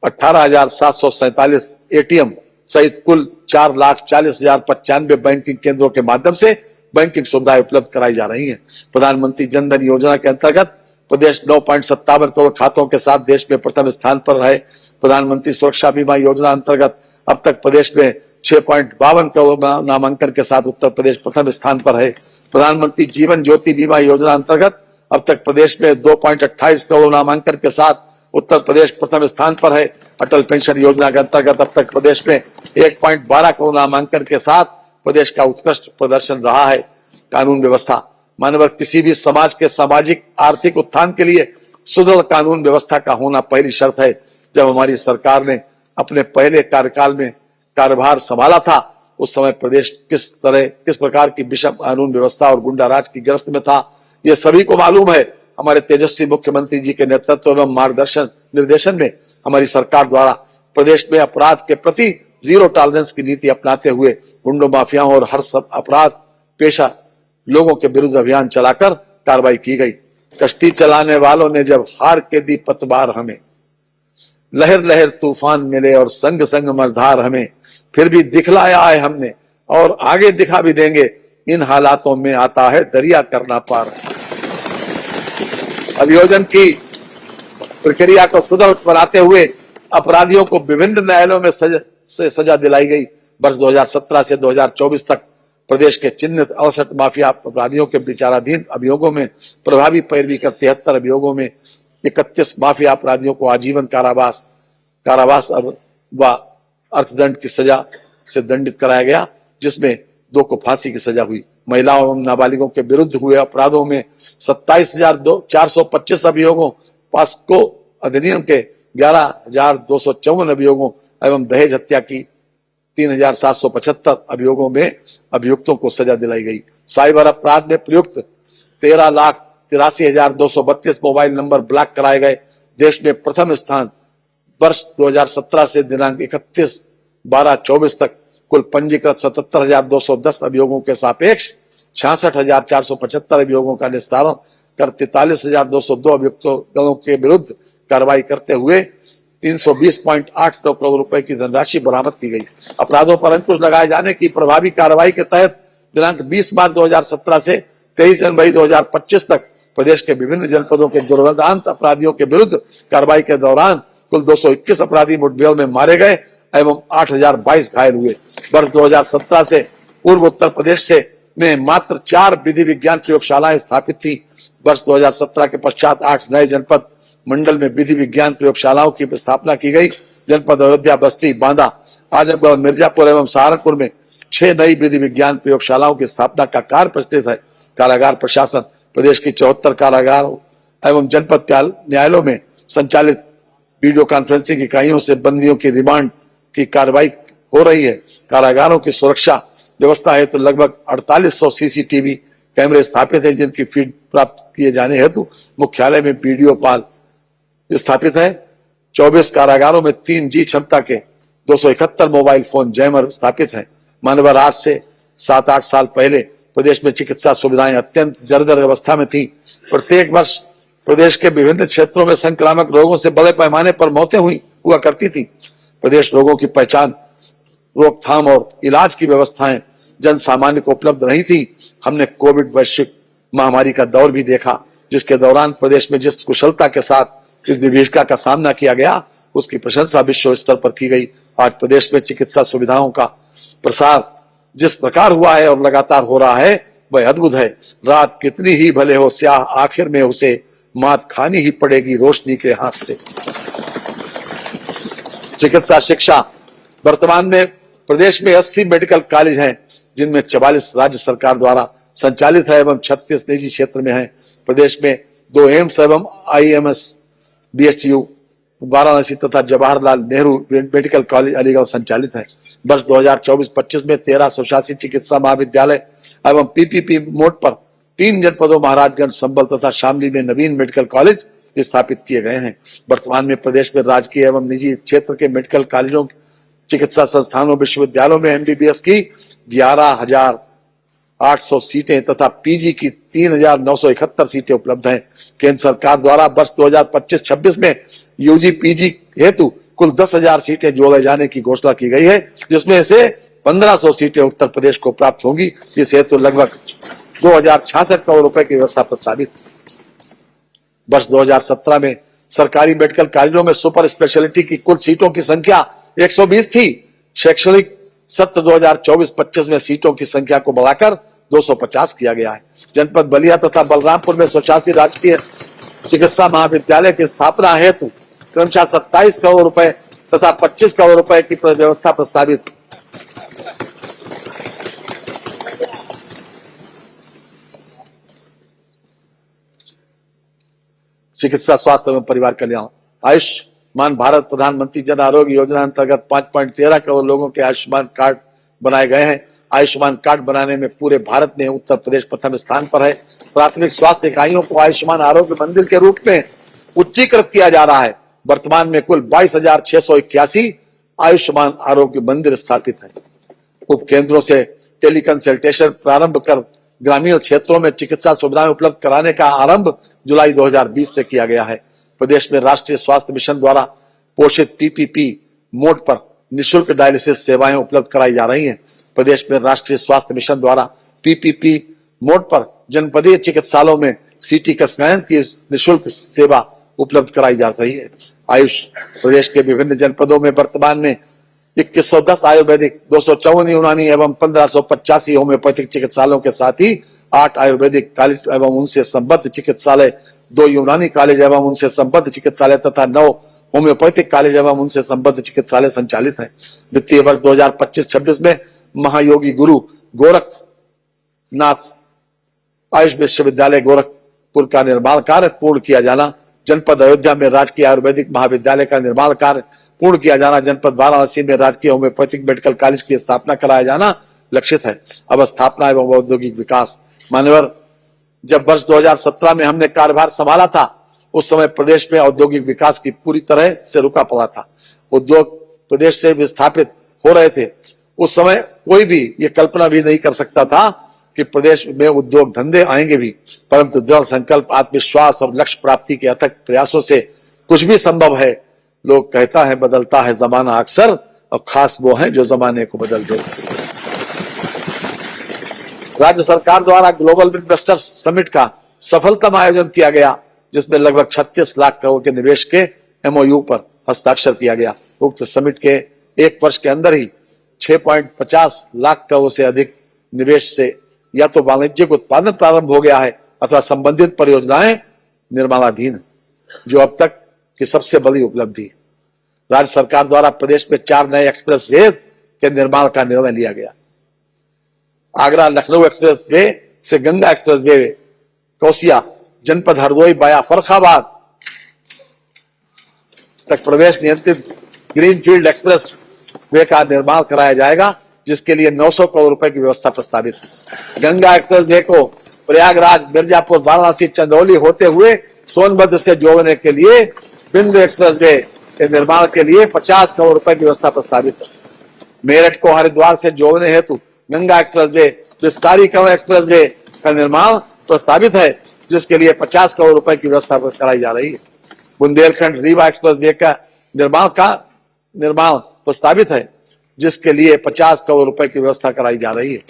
18,747 एटीएम सहित कुल 4,40,095 बैंकिंग केंद्रों के माध्यम से बैंकिंग सुविधाएं उपलब्ध कराई जा रही हैं। प्रधानमंत्री जन धन योजना के अंतर्गत प्रदेश 9.57 करोड़ खातों के साथ देश में प्रथम स्थान पर है। प्रधानमंत्री सुरक्षा बीमा योजना अंतर्गत अब तक प्रदेश में 6.52 करोड़ नामांकन के साथ उत्तर प्रदेश प्रथम स्थान पर है। प्रधानमंत्री जीवन ज्योति बीमा योजना अंतर्गत अब तक प्रदेश में 2.28 करोड़ नामांकन के साथ उत्तर प्रदेश प्रथम स्थान पर है। अटल पेंशन योजना के अंतर्गत अब तक प्रदेश में 1.12 करोड़ नामांकन के साथ प्रदेश का उत्कृष्ट प्रदर्शन रहा है। कानून व्यवस्था, मानव किसी भी समाज के सामाजिक आर्थिक उत्थान के लिए सुदृढ़ कानून व्यवस्था का होना पहली शर्त है। जब हमारी सरकार ने अपने पहले कार्यकाल में कार्यभार संभाला था, उस समय प्रदेश किस प्रकार की विषम कानून व्यवस्था और गुंडाराज की गिरफ्त में था, ये सभी को मालूम है। हमारे तेजस्वी मुख्यमंत्री जी के नेतृत्व एवं मार्गदर्शन निर्देशन में हमारी सरकार द्वारा प्रदेश में अपराध के प्रति जीरो टॉलरेंस की नीति अपनाते हुए गुंडों, माफियाओं और हर सब अपराध पेशा लोगों के विरुद्ध अभियान चलाकर कार्रवाई की गई। कश्ती चलाने वालों ने जब हार के दी पतवार हमें, लहर लहर तूफान मिले और संग संग मझधार हमें, फिर भी दिखलाया है हमने और आगे दिखा भी देंगे। इन हालातों में आता है दरिया करना पार। अभियोजन की प्रक्रिया को सुदृढ़ बनाते हुए अपराधियों को विभिन्न न्यायालयों में सजा दिलाई गई। वर्ष 2017 से 2024 तक प्रदेश के चिन्हित 68 माफिया अपराधियों के विचाराधीन अभियोगों में प्रभावी पैरवी कर 73 अभियोगों में 31 माफिया अपराधियों को आजीवन कारावास व अर्थदंड की सजा से दंडित कराया गया, जिसमें 2 को फांसी की सजा हुई। महिलाओं एवं नाबालिगों के विरुद्ध हुए अपराधों में 27,425 अभियोगों, पास्को अधिनियम के 11,254 अभियोगों एवं दहेज हत्या की 3,775 अभियोगों में अभियुक्तों को सजा दिलाई गई। साइबर अपराध में प्रयुक्त 13,83,232 मोबाइल नंबर ब्लॉक कराए गए। देश में प्रथम स्थान। वर्ष 2017 से दिनांक 31/12/24 तक कुल पंजीकृत 77,210 अभियोगों के सापेक्ष 66,475 अभियोगों का निस्तारण कर 43,202 अभियुक्तों के विरुद्ध कार्रवाई करते हुए 320.89 करोड़ रुपए की धनराशि बरामद की गई। अपराधों पर अंकुश लगाए जाने की प्रभावी कार्रवाई के तहत दिनांक 20 मार्च 2017 से 23 जनवरी 2025 तक प्रदेश के विभिन्न जनपदों के दुर्दांत अपराधियों के विरुद्ध कार्रवाई के दौरान कुल 221 अपराधी मुठभेड़ में मारे गए एवं 8,022 घायल हुए। वर्ष 2017 से पूर्व उत्तर प्रदेश में मात्र 4 विधि विज्ञान प्रयोगशालाएं स्थापित थी। वर्ष 2017 के पश्चात 8 नए जनपद मंडल में विधि विज्ञान प्रयोगशालाओं की स्थापना की गई। जनपद अयोध्या, बस्ती, बांदा, आजमगढ़, मिर्जापुर एवं सहारनपुर में 6 नई विधि विज्ञान प्रयोगशालाओं की स्थापना का कार्य प्रचलित है। कारागार प्रशासन, प्रदेश की 74 कारागारों एवं जनपद न्यायालयों में संचालित वीडियो कॉन्फ्रेंसिंग इकाइयों से बंदियों की रिमांड की कार्रवाई हो रही है। कारागारों की सुरक्षा व्यवस्था है तो लगभग 4800 सीसीटीवी कैमरे स्थापित है, जिनकी फीड प्राप्त किए जाने हेतु मुख्यालय में वीडियो पाल स्थापित है। 24 कारागारों में 3G क्षमता के 271 मोबाइल फोन जैमर स्थापित है। मानवर आज से 7-8 साल पहले प्रदेश में चिकित्सा सुविधाएं अत्यंत जर्जर अवस्था में थी। प्रत्येक वर्ष प्रदेश के विभिन्न क्षेत्रों में संक्रामक रोगों से बड़े पैमाने पर मौतें हुआ करती थी। प्रदेश रोगों की पहचान, रोकथाम और इलाज की व्यवस्थाएं जन सामान्य को उपलब्ध नहीं थी। हमने कोविड वैश्विक महामारी का दौर भी देखा, जिसके दौरान प्रदेश में जिस कुशलता के साथ इस विभीषिका का सामना किया गया, उसकी प्रशंसा विश्व स्तर पर की गई। आज प्रदेश में चिकित्सा सुविधाओं का प्रसार जिस प्रकार हुआ है और लगातार हो रहा है, वह अद्भुत है। रात कितनी ही भले हो स्याह, आखिर में उसे मात खानी ही पड़ेगी रोशनी के हाथ से। चिकित्सा शिक्षा, वर्तमान में प्रदेश में 80 मेडिकल कॉलेज हैं, जिनमें 44 राज्य सरकार द्वारा संचालित है एवं 36 निजी क्षेत्र में है। प्रदेश में 2 एम्स एवं IMS BHU वाराणसी तथा जवाहरलाल नेहरू मेडिकल कॉलेज अलीगढ़ संचालित है। वर्ष 2024-25 में 13 स्वशासी चिकित्सा महाविद्यालय एवं PPP मोड पर 3 जनपदों महाराजगंज, संबल तथा शामली में नवीन मेडिकल कॉलेज स्थापित किए गए हैं। वर्तमान में प्रदेश में राजकीय एवं निजी क्षेत्र के मेडिकल कॉलेजों, चिकित्सा संस्थानों, विश्वविद्यालयों में MBBS की 11,800 सीटें तथा PG की 3,971 सीटें उपलब्ध हैं। केंद्र सरकार द्वारा वर्ष 2025-26 में UG PG हेतु कुल 10,000 सीटें जोड़े जाने की घोषणा की गई है, जिसमें से 1,500 सीटें उत्तर प्रदेश को प्राप्त होंगी। इस हेतु लगभग 2,066 करोड़ रुपए की व्यवस्था प्रस्तावित। वर्ष 2017 में सरकारी मेडिकल कॉलेजों में सुपर स्पेशलिटी की कुल सीटों की संख्या 120 थी। शैक्षणिक सत्र 2024-25 में सीटों की संख्या को बढ़ाकर 250 किया गया है। जनपद बलिया तथा बलरामपुर में स्वशासी राजकीय चिकित्सा महाविद्यालय की स्थापना हेतु क्रमशः 27 करोड़ रुपए तथा 25 करोड़ रुपए की व्यवस्था प्रस्तावित। चिकित्सा, स्वास्थ्य एवं परिवार कल्याण। आयुष्मान भारत प्रधानमंत्री जन आरोग्य योजना अंतर्गत 5.13 करोड़ लोगों के आयुष्मान कार्ड बनाए गए हैं। आयुष्मान कार्ड बनाने में पूरे भारत में उत्तर प्रदेश प्रथम स्थान पर है। प्राथमिक स्वास्थ्य इकाइयों को आयुष्मान आरोग्य मंदिर के रूप में उच्चीकृत किया जा रहा है। वर्तमान में कुल 22,681 आयुष्मान आरोग्य मंदिर स्थापित है। उपकेंद्रों से टेली कंसल्टेशन प्रारंभ कर ग्रामीण क्षेत्रों में चिकित्सा सुविधाएं उपलब्ध कराने का आरंभ जुलाई 2020 से किया गया है। प्रदेश में राष्ट्रीय स्वास्थ्य मिशन द्वारा पोषित पीपीपी मोड पर निःशुल्क डायलिसिस सेवाएं उपलब्ध कराई जा रही हैं। प्रदेश में राष्ट्रीय स्वास्थ्य मिशन द्वारा पीपीपी मोड पर जनपदीय चिकित्सालयों में सीटी स्कैन की निःशुल्क सेवा उपलब्ध कराई जा रही है। आयुष प्रदेश के विभिन्न जनपदों में वर्तमान में 2110 आयुर्वेदिक, 254 यूनानी एवं 1585 होम्योपैथिक चिकित्सालयों के साथ ही 8 आयुर्वेदिक कॉलेज एवं उनसे संबद्ध चिकित्सालय, 2 यूनानी कॉलेज एवं उनसे संबद्ध चिकित्सालय तथा 9 होम्योपैथिक कॉलेज एवं उनसे संबद्ध चिकित्सालय संचालित है। वित्तीय वर्ष 2025-26 में महायोगी गुरु गोरखनाथ आयुष विश्वविद्यालय गोरखपुर का निर्माण कार्य पूर्ण किया जाना, जनपद अयोध्या में राजकीय आयुर्वेदिक महाविद्यालय का निर्माण कार्य पूर्ण किया जाना, जनपद वाराणसी में राजकीय होम्योपैथिक मेडिकल कॉलेज की स्थापना कराया जाना लक्षित है। अब स्थापना एवं औद्योगिक विकास। मान्यवर, जब वर्ष 2017 में हमने कार्यभार संभाला था, उस समय प्रदेश में औद्योगिक विकास की पूरी तरह से रुका पड़ा था। उद्योग प्रदेश से विस्थापित हो रहे थे। उस समय कोई भी ये कल्पना भी नहीं कर सकता था कि प्रदेश में उद्योग धंधे आएंगे भी, परंतु दृढ़ संकल्प, आत्मविश्वास और लक्ष्य प्राप्ति के अथक प्रयासों से कुछ भी संभव है। लोग कहता है बदलता है जमाना अक्सर, और खास वो है जो जमाने को बदल देते। राज्य सरकार द्वारा ग्लोबल इन्वेस्टर्स समिट का सफलतम आयोजन किया गया, जिसमें लगभग 36 लाख करोड़ के निवेश के एमओयू पर हस्ताक्षर किया गया। उक्त समिट के एक वर्ष के अंदर ही 6.50 लाख करोड़ से अधिक निवेश से या तो वाणिज्यिक उत्पादन प्रारंभ हो गया है अथवा संबंधित परियोजनाएं निर्माणाधीन है, जो अब तक की सबसे बड़ी उपलब्धि है। राज्य सरकार द्वारा प्रदेश में 4 नए एक्सप्रेस वे के निर्माण का निर्णय लिया गया। आगरा लखनऊ एक्सप्रेस वे से गंगा एक्सप्रेस वे कौसिया जनपद हरदोई बाया फर्रुखाबाद तक प्रवेश नियंत्रित ग्रीनफील्ड एक्सप्रेस वे का निर्माण कराया जाएगा, जिसके लिए 900 करोड़ रुपए की व्यवस्था प्रस्तावित है। गंगा एक्सप्रेस वे को प्रयागराज, मिर्जापुर, वाराणसी, चंदौली होते हुए सोनभद्र से जोड़ने के लिए बिंदु एक्सप्रेस वे के निर्माण के लिए 50 करोड़ रुपए की व्यवस्था प्रस्तावित है। मेरठ को हरिद्वार से जोड़ने हेतु गंगा एक्सप्रेस वे, विस्तारीकरण एक्सप्रेस वे का निर्माण प्रस्तावित है, जिसके लिए 50 करोड़ रुपए की व्यवस्था कराई जा रही है। बुंदेलखंड रीवा एक्सप्रेस वे का निर्माण प्रस्तावित है, जिसके लिए 50 करोड़ रुपए की व्यवस्था कराई जा रही है।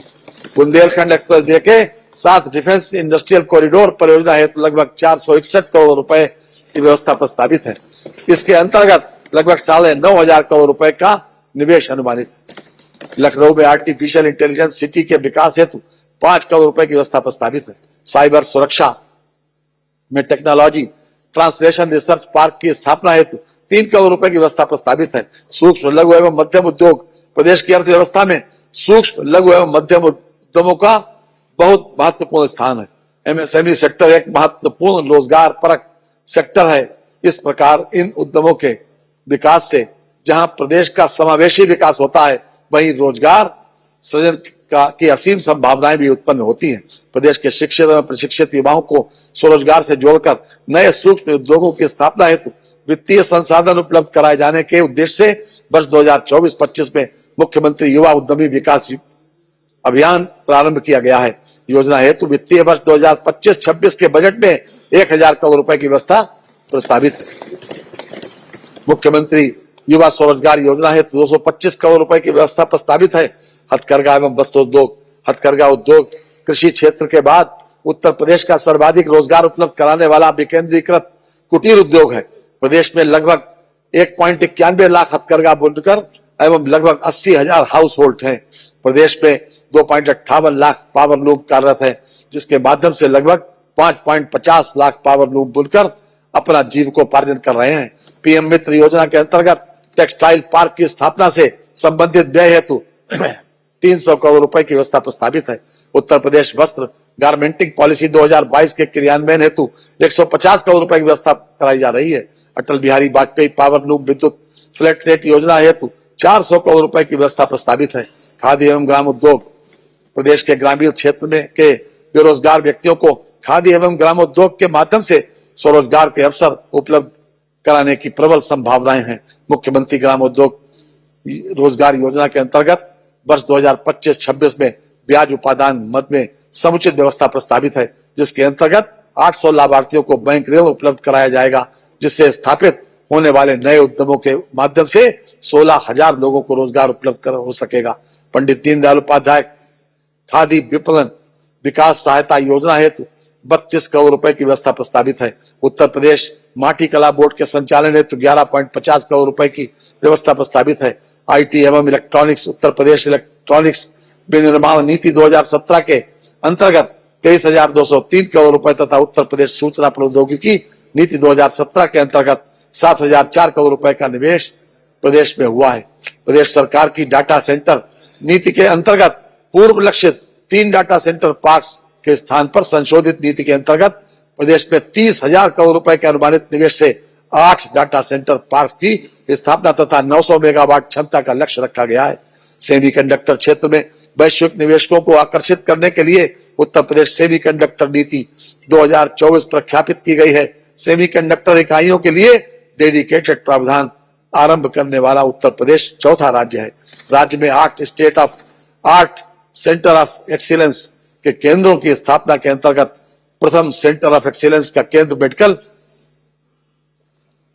बुंदेलखंड एक्सप्रेस वे के साथ डिफेंस इंडस्ट्रियल कॉरिडोर परियोजना हेतु लगभग 461 करोड़ रुपए की व्यवस्था प्रस्तावित है। इसके अंतर्गत लगभग 9,500 करोड़ रुपए का निवेश अनुमानित है। लखनऊ में आर्टिफिशियल इंटेलिजेंस सिटी के विकास हेतु 5 करोड़ रुपए की व्यवस्था प्रस्तावित है। साइबर सुरक्षा में टेक्नोलॉजी ट्रांसलेशन रिसर्च पार्क की स्थापना हेतु 3 करोड़ रुपए की व्यवस्था प्रस्तावित है। सूक्ष्म लघु एवं मध्यम उद्योग। प्रदेश की अर्थव्यवस्था में सूक्ष्म लघु एवं मध्यम उद्यमों का बहुत महत्वपूर्ण स्थान है। एमएसएमई सेक्टर एक महत्वपूर्ण रोजगार परक सेक्टर है। इस प्रकार इन उद्यमों के विकास से जहां प्रदेश का समावेशी विकास होता है, वहीं रोजगार सृजन की असीम संभावनाएं भी उत्पन्न होती हैं। प्रदेश के शिक्षित एवं प्रशिक्षित युवाओं को स्वरोजगार से जोड़कर नए सूक्ष्म उद्योगों की स्थापना हेतु वित्तीय संसाधन उपलब्ध कराए जाने के उद्देश्य से वर्ष 2024-25 में मुख्यमंत्री युवा उद्यमी विकास अभियान प्रारंभ किया गया है। योजना हेतु वित्तीय वर्ष 2025-26 के बजट में 1,000 करोड़ रुपए की व्यवस्था प्रस्तावित है। मुख्यमंत्री युवा स्वरोजगार योजना हेतु 225 करोड़ रुपए की व्यवस्था प्रस्तावित है। हथकरघा एवं वस्त्रोद्योग। हथकरघा उद्योग कृषि क्षेत्र के बाद उत्तर प्रदेश का सर्वाधिक रोजगार उपलब्ध कराने वाला विकेंद्रीकृत कुटीर उद्योग है। प्रदेश में लगभग 1.91 लाख हथकरघा बुनकर एवं लगभग 80,000 हाउस होल्ड है। प्रदेश में 2.58 लाख पावर लूम कार्यरत है, जिसके माध्यम से लगभग 5.50 लाख पावर लूम बुनकर अपना जीविकोपार्जन कर रहे हैं। पीएम मित्र योजना के अंतर्गत टेक्सटाइल पार्क की स्थापना से संबंधित व्यय हेतु 300 करोड़ रुपए की व्यवस्था प्रस्तावित है। उत्तर प्रदेश वस्त्र गारमेंटिंग पॉलिसी 2022 के क्रियान्वयन हेतु 150 करोड़ रुपए की व्यवस्था कराई जा रही है। अटल बिहारी वाजपेयी पावर लूम विद्युत फ्लैट रेट योजना हेतु 400 करोड़ रुपए की व्यवस्था प्रस्तावित है। खादी एवं ग्राम उद्योग प्रदेश के ग्रामीण क्षेत्र में के बेरोजगार व्यक्तियों को खादी एवं ग्रामोद्योग के माध्यम से स्वरोजगार के अवसर उपलब्ध कराने की प्रबल संभावनाएं हैं। मुख्यमंत्री ग्रामोद्योग रोजगार योजना के अंतर्गत वर्ष 2025-26 में ब्याज उपादान मद में समुचित व्यवस्था प्रस्तावित है, जिसके अंतर्गत 800 लाभार्थियों को बैंक ऋण उपलब्ध कराया जाएगा, जिससे स्थापित होने वाले नए उद्यमों के माध्यम से 16,000 लोगों को रोजगार उपलब्ध हो सकेगा। पंडित दीनदयाल उपाध्याय खादी विपणन विकास सहायता योजना हेतु 32 करोड़ रुपए की व्यवस्था प्रस्तावित है। उत्तर प्रदेश माटी कला बोर्ड के संचालन हेतु 11.50 करोड़ रुपए की व्यवस्था प्रस्तावित है। आईटी एवं इलेक्ट्रॉनिक्स उत्तर प्रदेश इलेक्ट्रॉनिक्स विनिर्माण नीति 2017 के अंतर्गत 23,203 करोड़ रुपए तथा उत्तर प्रदेश सूचना प्रौद्योगिकी नीति 2017 के अंतर्गत 7,004 करोड़ रुपए का निवेश प्रदेश में हुआ है। प्रदेश सरकार की डाटा सेंटर नीति के अंतर्गत पूर्व लक्षित 3 डाटा सेंटर पार्क्स के स्थान पर संशोधित नीति के अंतर्गत प्रदेश में 30,000 करोड़ रुपए के अनुमानित निवेश से 8 डाटा सेंटर पार्क्स की स्थापना तथा 900 मेगावाट क्षमता का लक्ष्य रखा गया है। सेमीकंडक्टर क्षेत्र में वैश्विक निवेशकों को आकर्षित करने के लिए उत्तर प्रदेश सेमीकंडक्टर नीति 2024 प्रख्यापित की गई है। सेमीकंडक्टर इकाइयों के लिए डेडिकेटेड प्रावधान आरंभ करने वाला उत्तर प्रदेश चौथा राज्य है। राज्य में 8 state of art centre of excellence के केंद्रों की स्थापना के अंतर्गत प्रथम सेंटर ऑफ एक्सीलेंस का केंद्र मेडिकल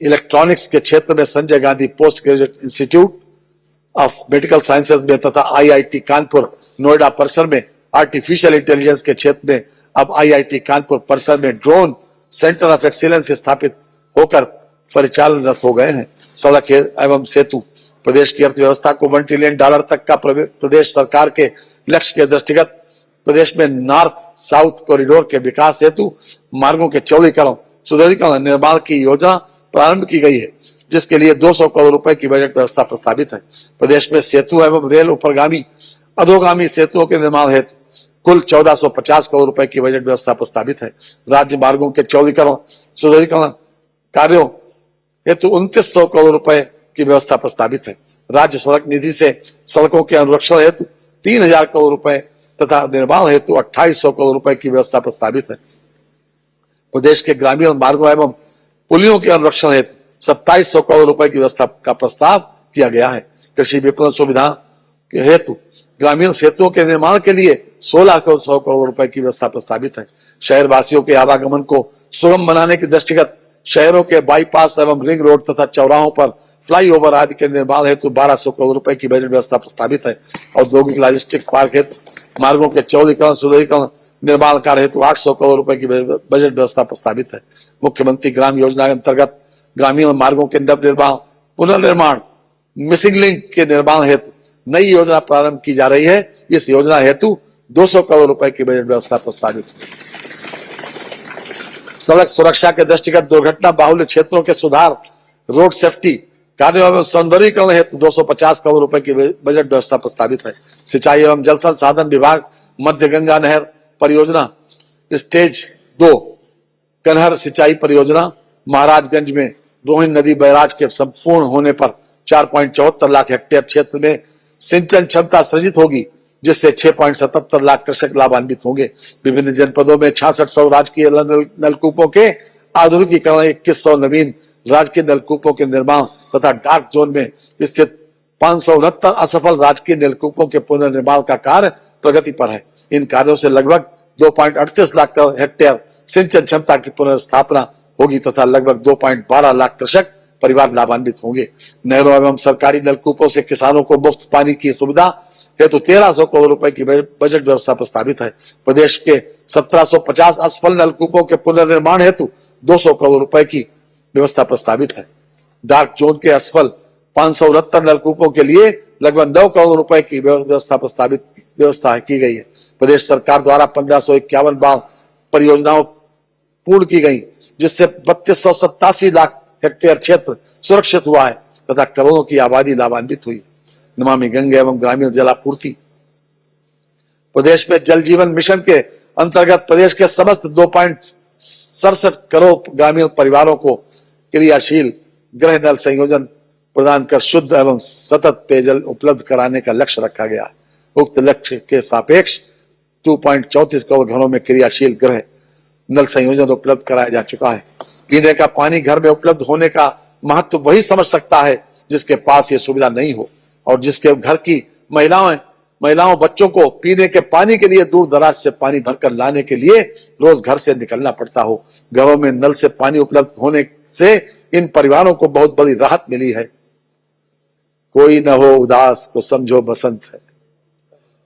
इलेक्ट्रॉनिक्स के क्षेत्र में Sanjay Gandhi post graduate institute of medical sciences में तथा आईआईटी कानपुर नोएडा परिसर में आर्टिफिशियल इंटेलिजेंस के क्षेत्र में अब आईआईटी कानपुर परिसर में ड्रोन सेंटर ऑफ एक्सीलेंस स्थापित होकर परिचालनरत हो गए हैं। सड़क एवं सेतु प्रदेश की अर्थव्यवस्था को $1 ट्रिलियन तक का प्रदेश सरकार के लक्ष्य के दृष्टिगत प्रदेश में नॉर्थ साउथ कॉरिडोर के विकास हेतु मार्गों के चौड़ीकरण सुदृढ़ीकरण निर्माण की योजना प्रारंभ की गई है, जिसके लिए 200 करोड़ रुपए की बजट व्यवस्था प्रस्तावित है। प्रदेश में सेतु एवं रेल उपरगामी अधोगामी सेतुओं के निर्माण हेतु कुल 1450 करोड़ रुपए की बजट व्यवस्था प्रस्तावित है। राज्य मार्गों के चौड़ीकरण सुदृढ़ीकरण कार्यों हेतु 2900 करोड़ रुपए की व्यवस्था प्रस्तावित है। राज्य सड़क निधि से सड़कों के अनुरक्षण हेतु 3000 करोड़ रुपए तथा निर्माण हेतु 2800 करोड़ रुपए की व्यवस्था प्रस्तावित है। प्रदेश के ग्रामीण मार्गों एवं पुलियों के अनुरक्षण हेतु 2700 करोड़ रुपए की व्यवस्था का प्रस्ताव किया गया है। कृषि विपणन सुविधा के हेतु ग्रामीण सेतुओं के निर्माण के लिए 1600 करोड़ रुपए की व्यवस्था प्रस्तावित है। शहर वासियों के आवागमन को सुगम बनाने के दृष्टिगत शहरों के बाईपास एवं रिंग रोड तथा चौराहों पर फ्लाईओवर आदि के निर्माण हेतु 1200 करोड़ रुपए की बजट व्यवस्था प्रस्तावित है। औद्योगिक लॉजिस्टिक पार्क हेतु मार्गों के चौड़ीकरण सुदृढ़ीकरण निर्माण कार्य हेतु 800 करोड़ रुपए की बजट व्यवस्था प्रस्तावित है। मुख्यमंत्री ग्राम योजना के अंतर्गत ग्रामीण मार्गों के नवनिर्माण पुनर्निर्माण मिसिंग लिंक के निर्माण हेतु नई योजना प्रारंभ की जा रही है। इस योजना हेतु 200 करोड़ रुपए की बजट व्यवस्था प्रस्तावित है। सड़क सुरक्षा के दृष्टिगत दुर्घटना बाहुल्य क्षेत्रों के सुधार रोड सेफ्टी कार्यों एवं सौंदर्यीकरण हेतु 250 करोड़ रुपए की बजट व्यवस्था प्रस्तावित है। सिंचाई एवं जल संसाधन विभाग मध्य गंगा नहर परियोजना स्टेज 2 कनहर सिंचाई परियोजना महाराजगंज में रोहिन नदी बैराज के संपूर्ण होने पर 4.74 लाख हेक्टेयर क्षेत्र में सिंचन क्षमता सृजित होगी, जिससे 6.77 लाख कृषक लाभान्वित होंगे। विभिन्न जनपदों में 6600 राजकीय नलकूपों के आधुनिकीकरण, 2100 नवीन राजकीय नलकूपों के निर्माण तथा डार्क जोन में स्थित 569 असफल राजकीय नलकूपों के पुनर्निर्माण का कार्य प्रगति पर है। इन कार्यों से लगभग 2.38 लाख हेक्टेयर सिंचन क्षमता की पुनर्स्थापना होगी तथा लगभग 2.12 लाख कृषक परिवार लाभान्वित होंगे। नहरों एवं सरकारी नलकूपों से किसानों को मुफ्त पानी की सुविधा हेतु 1300 करोड़ रुपए की बजट व्यवस्था प्रस्तावित है। प्रदेश के 1750 असफल नलकूपों के पुनर्निर्माण हेतु 200 करोड़ रुपए की व्यवस्था प्रस्तावित है। डार्क जोन के असफल 569 नलकूपों के लिए लगभग 9 करोड़ रुपए की व्यवस्था की गई है। प्रदेश सरकार द्वारा 1551 बांध परियोजनाओं पूर्ण की गई, जिससे 3287 लाख हेक्टेयर क्षेत्र सुरक्षित हुआ है तथा करोड़ों की आबादी लाभान्वित हुई। नमामि गंगे एवं ग्रामीण जलापूर्ति। प्रदेश में जल जीवन मिशन के अंतर्गत प्रदेश के समस्त 2.67 करोड़ ग्रामीण परिवारों को क्रियाशील गृह नल संयोजन प्रदान कर शुद्ध एवं सतत पेयजल उपलब्ध कराने का लक्ष्य रखा गया है। उक्त लक्ष्य के सापेक्ष 2.34 करोड़ घरों में क्रियाशील गृह नल संयोजन उपलब्ध कराया जा चुका है। पीने का पानी घर में उपलब्ध होने का महत्व वही समझ सकता है जिसके पास ये सुविधा नहीं हो और जिसके घर की महिलाओं बच्चों को पीने के पानी के लिए दूर दराज से पानी भरकर लाने के लिए रोज घर से निकलना पड़ता हो। घरों में नल से पानी उपलब्ध होने से इन परिवारों को बहुत बड़ी राहत मिली है। कोई न हो उदास तो समझो बसंत है,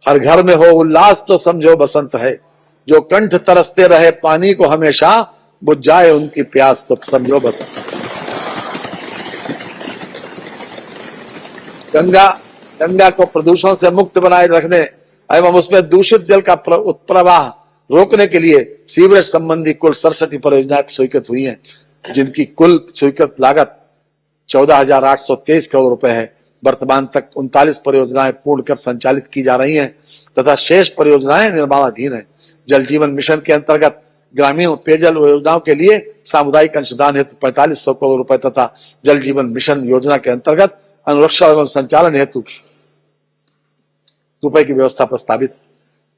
हर घर में हो उल्लास तो समझो बसंत है। जो कंठ तरसते रहे पानी को हमेशा, बुझ जाए उनकी प्यास तो समझो बसंत है। गंगा को प्रदूषण से मुक्त बनाए रखने एवं उसमें दूषित जल का उत्प्रवाह रोकने के लिए सीवरेज संबंधी कुल 67 परियोजनाएं स्वीकृत हुई हैं, जिनकी कुल स्वीकृत लागत 14,823 करोड़ रुपए है। वर्तमान तक 39 परियोजनाएं पूर्ण कर संचालित की जा रही हैं तथा शेष परियोजनाएं निर्माणाधीन हैं। जल जीवन मिशन के अंतर्गत ग्रामीण पेयजल योजनाओं के लिए सामुदायिक अंशदान हेतु 4500 करोड़ रुपए तथा जल जीवन मिशन योजना के अंतर्गत अनुरक्षा एवं संचालन हेतु रुपए की व्यवस्था प्रस्तावित।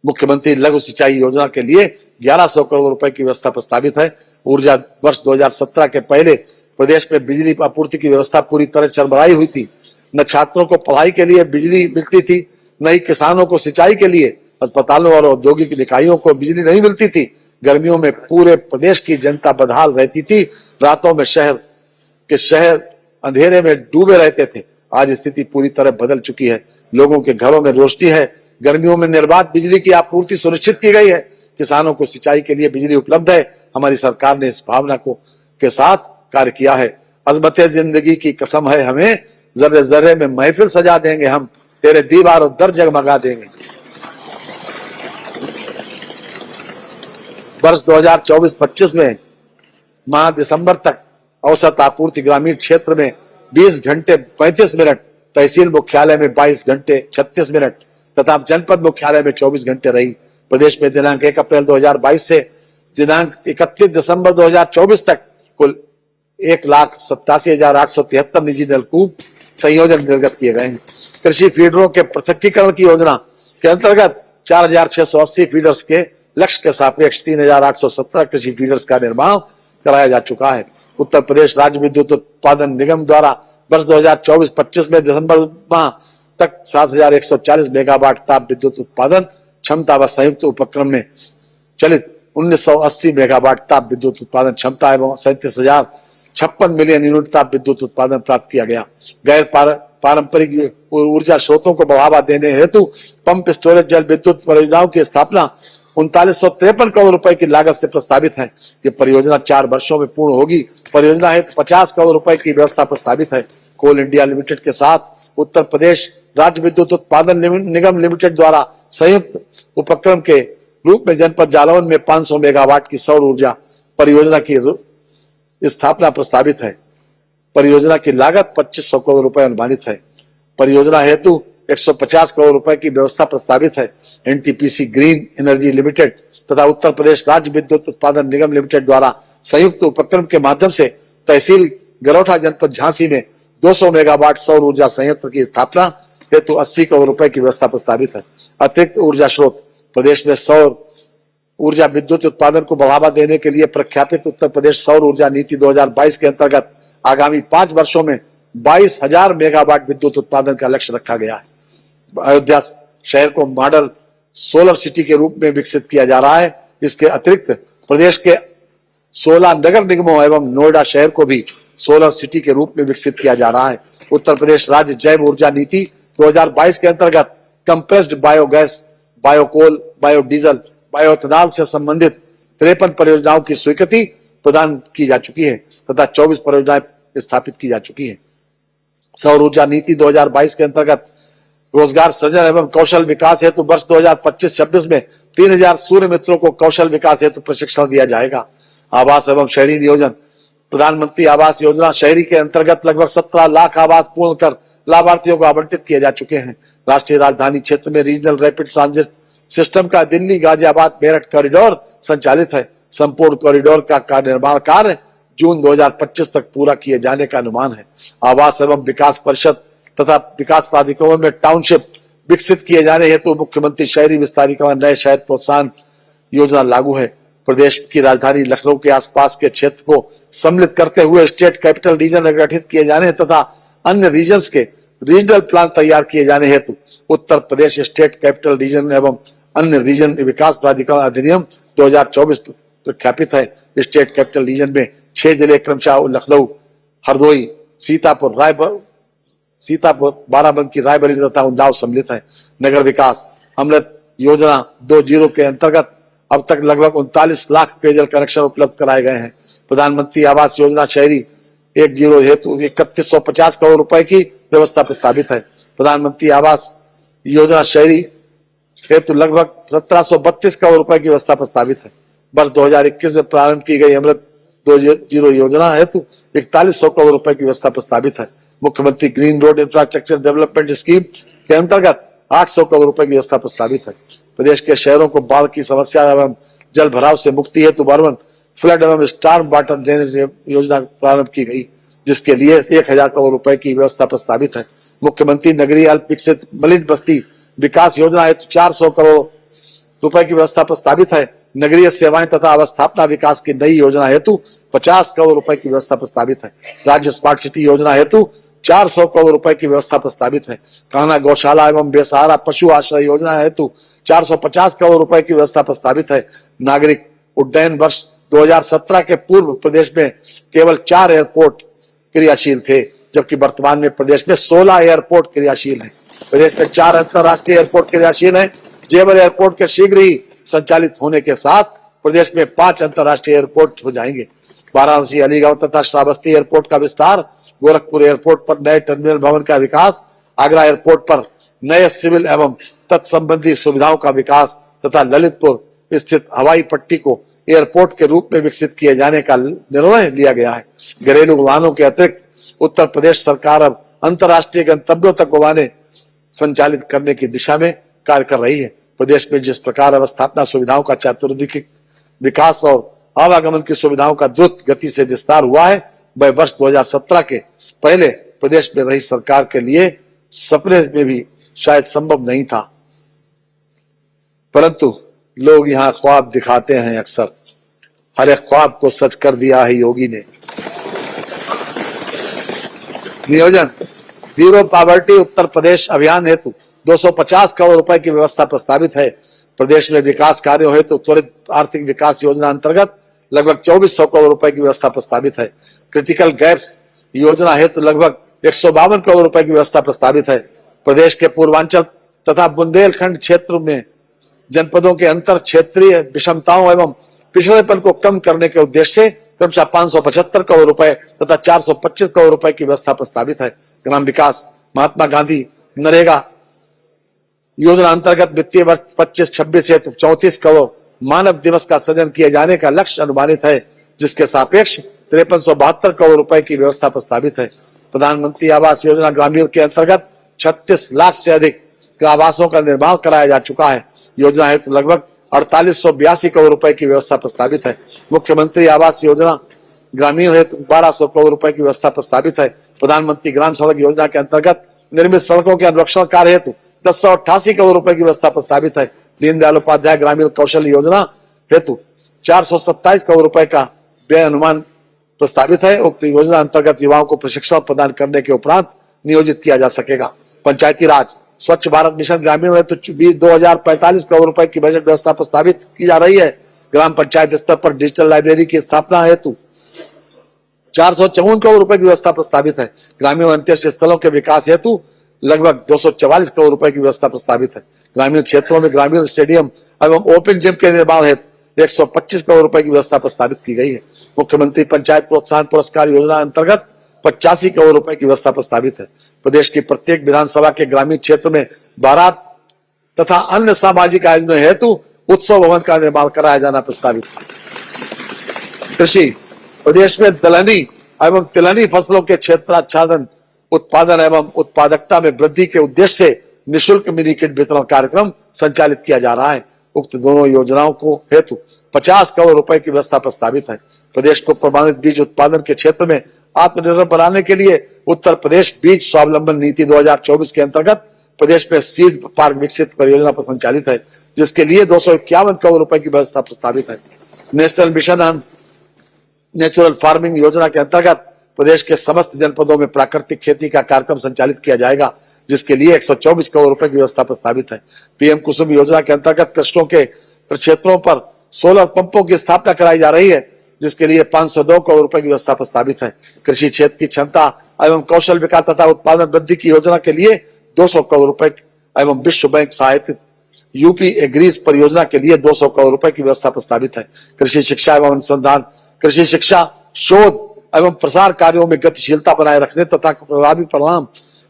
मुख्यमंत्री लघु सिंचाई योजना के लिए 1100 करोड़ रुपए की व्यवस्था प्रस्तावित है। ऊर्जा वर्ष 2017 के पहले प्रदेश में बिजली आपूर्ति की व्यवस्था पूरी तरह चरमराई हुई थी। न छात्रों को पढ़ाई के लिए बिजली मिलती थी, न ही किसानों को सिंचाई के लिए, अस्पतालों और औद्योगिक इकाइयों को बिजली नहीं मिलती थी। गर्मियों में पूरे प्रदेश की जनता बदहाल रहती थी। रातों में शहर अंधेरे में डूबे रहते थे। आज स्थिति पूरी तरह बदल चुकी है। लोगों के घरों में रोशनी है। गर्मियों में निर्बाध बिजली की आपूर्ति सुनिश्चित की गई है। किसानों को सिंचाई के लिए बिजली उपलब्ध है। हमारी सरकार ने इस भावना के साथ कार्य किया है। अज़मते जिंदगी की कसम है हमें, जर्रे जर्रे में महफिल सजा देंगे हम, तेरे दीवार और दर जगमगा देंगे। वर्ष 2024-25 में माह दिसंबर तक औसत आपूर्ति ग्रामीण क्षेत्र में 20 घंटे 35 मिनट, तहसील मुख्यालय में 22 घंटे 36 मिनट तथा जनपद मुख्यालय में 24 घंटे रही। प्रदेश में दिनांक 1 अप्रैल 2022 से दिनांक 31 दिसंबर 2024 तक कुल 1,87,873 निजी नलकूप संयोजन निर्गत किए गए हैं। कृषि फीडरों के पृथकीकरण की योजना के अंतर्गत 4,680 फीडर्स के लक्ष्य के सापेक्ष 3,817 कृषि फीडर्स का निर्माण कराया जा चुका है। उत्तर प्रदेश राज्य विद्युत उत्पादन निगम द्वारा वर्ष 2024-25 में दिसंबर माह तक 7,140 मेगावाट ताप विद्युत उत्पादन क्षमता व संयुक्त उपक्रम में चलित 1980 मेगावाट ताप विद्युत उत्पादन क्षमता एवं 37,056 मिलियन यूनिट ताप विद्युत उत्पादन प्राप्त किया गया। गैर पारंपरिक ऊर्जा स्रोतों को बढ़ावा देने हेतु पंप स्टोरेज जल विद्युत परियोजनाओं की स्थापना 3953 करोड़ रुपए की लागत से प्रस्तावित है। ये परियोजना 4 वर्षों में पूर्ण होगी। परियोजना हेतु 50 करोड़ रुपए की व्यवस्था प्रस्तावित है। कोल इंडिया लिमिटेड के साथ उत्तर प्रदेश राज्य विद्युत उत्पादन निगम लिमिटेड द्वारा संयुक्त उपक्रम के रूप में जनपद जालौन में 500 मेगावाट की सौर ऊर्जा परियोजना की स्थापना प्रस्तावित है। परियोजना की लागत 2500 करोड़ रुपए अनुमानित है। परियोजना हेतु 150 करोड़ रुपए की व्यवस्था प्रस्तावित है। एनटीपीसी ग्रीन एनर्जी लिमिटेड तथा उत्तर प्रदेश राज्य विद्युत उत्पादन निगम लिमिटेड द्वारा संयुक्त उपक्रम के माध्यम से तहसील गरौठा जनपद झांसी में 200 मेगावाट सौर ऊर्जा संयंत्र की स्थापना हेतु 80 करोड़ रुपए की व्यवस्था प्रस्तावित है। अतिरिक्त ऊर्जा स्रोत प्रदेश में सौर ऊर्जा विद्युत उत्पादन को बढ़ावा देने के लिए प्रख्यापित उत्तर प्रदेश सौर ऊर्जा नीति 2022 के अंतर्गत आगामी 5 वर्षों में 22,000 मेगावाट विद्युत उत्पादन का लक्ष्य रखा गया है। अयोध्या शहर को मॉडल सोलर सिटी के रूप में विकसित किया जा रहा है। इसके अतिरिक्त प्रदेश के 16 नगर निगमों एवं नोएडा शहर को भी सोलर सिटी के रूप में विकसित किया जा रहा है। उत्तर प्रदेश राज्य जैव ऊर्जा नीति 2022 के अंतर्गत compressed biogas, biocoal, biodiesel, bioethanol से संबंधित 53 परियोजनाओं की स्वीकृति प्रदान की जा चुकी है तथा 24 परियोजनाएं स्थापित की जा चुकी है। सौर ऊर्जा नीति 2022 के अंतर्गत रोजगार सृजन एवं कौशल विकास हेतु वर्ष 2025-26 में 3000 सूर्य मित्रों को कौशल विकास हेतु प्रशिक्षण दिया जाएगा। आवास एवं शहरी नियोजन। प्रधानमंत्री आवास योजना शहरी के अंतर्गत लगभग 17 लाख आवास पूर्ण कर लाभार्थियों को आवंटित किए जा चुके हैं। राष्ट्रीय राजधानी क्षेत्र में रीजनल रैपिड ट्रांजिट सिस्टम का दिल्ली गाजियाबाद मेरठ कॉरिडोर संचालित है। संपूर्ण कॉरिडोर का निर्माण कार्य जून 2025 तक पूरा किए जाने का अनुमान है। आवास एवं विकास परिषद तथा विकास प्राधिकरणों में टाउनशिप विकसित किए जाने हेतु मुख्यमंत्री शहरी विस्तारीकरण नए शहर प्रोत्साहन योजना लागू है। प्रदेश की राजधानी लखनऊ के आसपास के क्षेत्र को सम्मिलित करते हुए स्टेट कैपिटल रीजन गठित किए जाने तथा अन्य रीजन्स के रीजनल प्लान तैयार किए जाने हेतु Uttar Pradesh state capital region एवं अन्य रीजन विकास प्राधिकरण अधिनियम 2024 प्रख्यापित है। स्टेट कैपिटल रीजन में 6 जिले क्रमशः लखनऊ, हरदोई, सीतापुर, बाराबंकी, रायबरेली तथा उन्नाव सम्मिलित है। नगर विकास अमृत योजना 2.0 के अंतर्गत अब तक लगभग 39 लाख पेयजल कनेक्शन उपलब्ध कराए गए हैं। प्रधानमंत्री आवास योजना शहरी 1.0 हेतु 3150 करोड़ रुपए की व्यवस्था प्रस्तावित है। प्रधानमंत्री आवास योजना शहरी हेतु लगभग 1732 करोड़ रुपए की व्यवस्था प्रस्तावित है। वर्ष 2021 में प्रारंभ की गई अमृत 2.0 योजना हेतु 4100 करोड़ रुपए की व्यवस्था प्रस्तावित है। मुख्यमंत्री green road infrastructure development scheme के अंतर्गत 800 करोड़ रुपए की व्यवस्था प्रस्तावित है। प्रदेश के शहरों को बाढ़ की समस्या एवं जल भराव से मुक्ति हेतु अर्बन फ्लड एवं स्टार्म वाटर ड्रेनेज योजना प्रारंभ की गई, जिसके लिए 1000 करोड़ रुपए की व्यवस्था प्रस्तावित है। मुख्यमंत्री नगरीय अल्प विकसित मलिन बस्ती विकास योजना हेतु 400 करोड़ रुपए की व्यवस्था प्रस्तावित है। नगरीय सेवाएं तथा अवस्थापना विकास की नई योजना हेतु 50 करोड़ रुपए की व्यवस्था प्रस्तावित है। राज्य स्मार्ट सिटी योजना हेतु 400 करोड़ रुपए की व्यवस्था प्रस्तावित है। कान्हा गौशाला एवं बेसहारा पशु आश्रय योजना हेतु 450 करोड़ रुपए की व्यवस्था प्रस्तावित है। नागरिक उड्डयन वर्ष 2017 के पूर्व प्रदेश में केवल 4 एयरपोर्ट क्रियाशील थे, जबकि वर्तमान में प्रदेश में 16 एयरपोर्ट क्रियाशील हैं। प्रदेश में 4 अंतर्राष्ट्रीय एयरपोर्ट क्रियाशील हैं। जेवर एयरपोर्ट के शीघ्र ही संचालित होने के साथ प्रदेश में 5 अंतर्राष्ट्रीय एयरपोर्ट हो जाएंगे। वाराणसी, अलीगढ़ तथा श्रावस्ती एयरपोर्ट का विस्तार, गोरखपुर एयरपोर्ट पर नए टर्मिनल भवन का विकास, आगरा एयरपोर्ट पर नए सिविल एवं तत्संबंधी सुविधाओं का विकास तथा ललितपुर स्थित हवाई पट्टी को एयरपोर्ट के रूप में विकसित किए जाने का निर्णय लिया गया है। घरेलू उड़ानों के अतिरिक्त उत्तर प्रदेश सरकार अब अंतर्राष्ट्रीय गंतव्यों तक उड़ानें संचालित करने की दिशा में कार्य कर रही है। प्रदेश में जिस प्रकार अवस्थापना सुविधाओं का चतुर्दिक विकास और आवागमन की सुविधाओं का द्रुत गति से विस्तार हुआ है, वह वर्ष 2017 के पहले प्रदेश में रही सरकार के लिए सपने में भी शायद संभव नहीं था। परंतु लोग यहाँ ख्वाब दिखाते हैं अक्सर, हर एक ख्वाब को सच कर दिया है योगी ने। नियोजन जीरो पॉवर्टी उत्तर प्रदेश अभियान हेतु 250 करोड़ रुपए की व्यवस्था प्रस्तावित है। प्रदेश में विकास कार्यों हेतु त्वरित आर्थिक विकास योजना अंतर्गत लगभग 2400 करोड़ रुपए की व्यवस्था प्रस्तावित है। क्रिटिकल गैप्स योजना हेतु लगभग 152 करोड़ रुपए की व्यवस्था प्रस्तावित है। प्रदेश के पूर्वांचल तथा बुंदेलखंड क्षेत्र में जनपदों के अंतर क्षेत्रीय विषमताओं एवं पिछड़ेपन को कम करने के उद्देश्य से क्रमशः 575 करोड़ रुपए तथा 425 करोड़ रुपए की व्यवस्था प्रस्तावित है। ग्राम विकास महात्मा गांधी नरेगा योजना अंतर्गत वित्तीय वर्ष 25-26 हेतु 34 करोड़ मानव दिवस का सृजन किए जाने का लक्ष्य अनुमानित है, जिसके सापेक्ष 5372 करोड़ रुपए की व्यवस्था प्रस्तावित है। प्रधानमंत्री आवास योजना ग्रामीण के अंतर्गत 36 लाख से अधिक आवासों का निर्माण कराया जा चुका है। योजना हेतु लगभग 4882 करोड़ रुपए की व्यवस्था प्रस्तावित है। मुख्यमंत्री आवास योजना ग्रामीण हेतु 1200 करोड़ रुपए की व्यवस्था प्रस्तावित है। प्रधानमंत्री ग्राम सड़क योजना के अंतर्गत निर्मित सड़कों के अनुरक्षण कार्य हेतु 1088 करोड़ रुपए की व्यवस्था प्रस्तावित है। दीनदयाल उपाध्याय ग्रामीण कौशल योजना हेतु 427 करोड़ रुपए का व्यय अनुमान प्रस्तावित है। उक्त योजना अंतर्गत युवाओं को प्रशिक्षण प्रदान करने के उपरांत नियोजित किया जा सकेगा। पंचायती राज स्वच्छ भारत मिशन ग्रामीण हेतु 2045 करोड़ रुपए की बजट व्यवस्था प्रस्तावित की जा रही है। ग्राम पंचायत स्तर पर डिजिटल लाइब्रेरी की स्थापना हेतु 454 करोड़ रुपए की व्यवस्था प्रस्तावित है। ग्रामीण अंत्येष्टि स्थलों के विकास हेतु लगभग 244 करोड़ रुपए की व्यवस्था प्रस्तावित है। ग्रामीण क्षेत्रों में ग्रामीण स्टेडियम एवं ओपन जिम के निर्माण हेतु 125 करोड़ रुपए की व्यवस्था प्रस्तावित की गई है। मुख्यमंत्री पंचायत प्रोत्साहन पुरस्कार योजना अंतर्गत 85 करोड़ रुपए की व्यवस्था प्रस्तावित है। प्रदेश की प्रत्येक विधानसभा के ग्रामीण क्षेत्र में बारात तथा अन्य सामाजिक आयोजनों हेतु उत्सव भवन का निर्माण कराया जाना प्रस्तावित है। कृषि प्रदेश में दलहनी एवं तिलहनी फसलों के क्षेत्राच्छादन उत्पादन एवं उत्पादकता में वृद्धि के उद्देश्य से निःशुल्क मिनी किट वितरण कार्यक्रम संचालित किया जा रहा है। उक्त दोनों योजनाओं को हेतु 50 करोड़ रुपए की व्यवस्था प्रस्तावित है। प्रदेश को प्रमाणित बीज उत्पादन के क्षेत्र में आत्मनिर्भर बनाने के लिए उत्तर प्रदेश बीज स्वावलंबन नीति 2024 के अंतर्गत प्रदेश में सीड पार्क विकसित परियोजना पर संचालित है, जिसके लिए 251 करोड़ रुपए की व्यवस्था प्रस्तावित है। National mission on natural farming योजना के अंतर्गत प्रदेश के समस्त जनपदों में प्राकृतिक खेती का कार्यक्रम संचालित किया जाएगा, जिसके लिए 124 करोड़ रुपए की व्यवस्था प्रस्तावित है। पीएम कुसुम योजना के अंतर्गत कृषकों के क्षेत्रों पर सोलर पंपों की स्थापना कराई जा रही है, जिसके लिए 502 करोड़ रुपए की व्यवस्था प्रस्तावित है। कृषि क्षेत्र की क्षमता एवं कौशल विकास तथा उत्पादन वृद्धि की योजना के लिए 200 करोड़ रुपए एवं विश्व बैंक सहायतित यूपी एग्रीज परियोजना के लिए 200 करोड़ रुपए की व्यवस्था प्रस्तावित है। कृषि शिक्षा एवं अनुसंधान, कृषि शिक्षा, शोध एवं प्रसार कार्यों में गतिशीलता बनाए रखने तथा प्रभावी परिणाम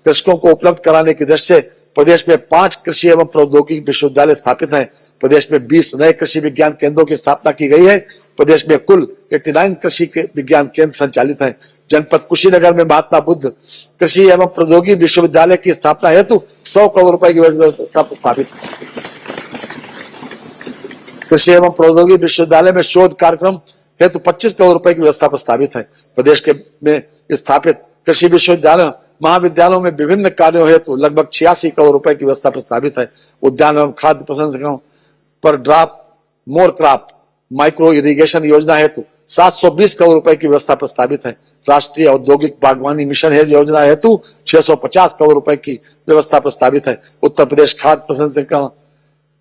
कृषकों को उपलब्ध कराने की दृष्टि से प्रदेश में 5 कृषि एवं प्रौद्योगिकी विश्वविद्यालय स्थापित हैं। प्रदेश में 20 नए कृषि विज्ञान केंद्रों की स्थापना की गई है। प्रदेश में कुल 89 कृषि विज्ञान केंद्र संचालित हैं। जनपद कुशीनगर में महात्मा बुद्ध कृषि एवं प्रौद्योगिकी विश्वविद्यालय की स्थापना हेतु 100 करोड़ रुपए की व्यवस्था प्रस्तावित है। कृषि एवं प्रौद्योगिकी विश्वविद्यालय में शोध कार्यक्रम हेतु 25 करोड़ रुपए की व्यवस्था प्रस्तावित है। प्रदेश के में स्थापित कृषि विश्वविद्यालय महाविद्यालयों में विभिन्न कार्यों हेतु लगभग 86 करोड़ रुपए की व्यवस्था प्रस्तावित है। उद्यान एवं खाद्य प्रसंस्करण पर drop more crop micro irrigation योजना हेतु 720 करोड़ रुपए की व्यवस्था प्रस्तावित है। राष्ट्रीय औद्योगिक बागवानी मिशन हेतु योजना हेतु 650 करोड़ रुपए की व्यवस्था प्रस्तावित है। उत्तर प्रदेश खाद्य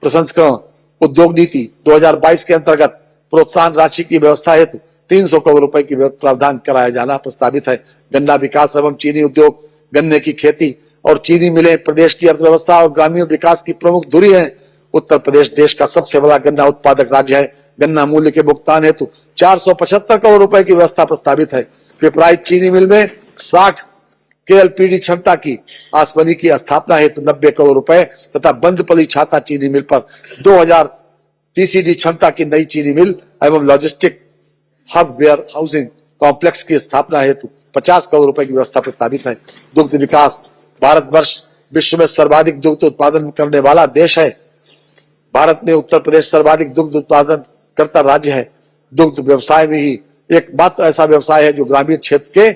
प्रसंस्करण उद्योग नीति 2022 के अंतर्गत प्रोत्साहन राशि की व्यवस्था हेतु 300 करोड़ रुपए की प्रावधान कराया जाना प्रस्तावित है। गन्ना विकास एवं चीनी उद्योग, गन्ने की खेती और चीनी मिलें प्रदेश की अर्थव्यवस्था और ग्रामीण विकास की प्रमुख धुरी है। उत्तर प्रदेश देश का सबसे बड़ा गन्ना उत्पादक राज्य है। गन्ना मूल्य के भुगतान हेतु 475 करोड़ रुपए की व्यवस्था प्रस्तावित है। पिपराइच चीनी मिल में 60 केएलपीडी क्षमता की आसमनी की स्थापना हेतु 90 करोड़ रुपए तथा बंदपली छाता चीनी मिल पर 2000 टीसीडी क्षमता की नई चीनी मिल एवं logistic hub warehousing complex की स्थापना हेतु 50 करोड़ रुपए की व्यवस्था प्रस्तावित है। दुग्ध विकास, भारतवर्ष विश्व में सर्वाधिक दुग्ध उत्पादन करने वाला देश है। भारत में उत्तर प्रदेश सर्वाधिक दुग्ध उत्पादन करता राज्य है। दुग्ध व्यवसाय में ही एकमात्र ऐसा व्यवसाय है जो ग्रामीण क्षेत्र के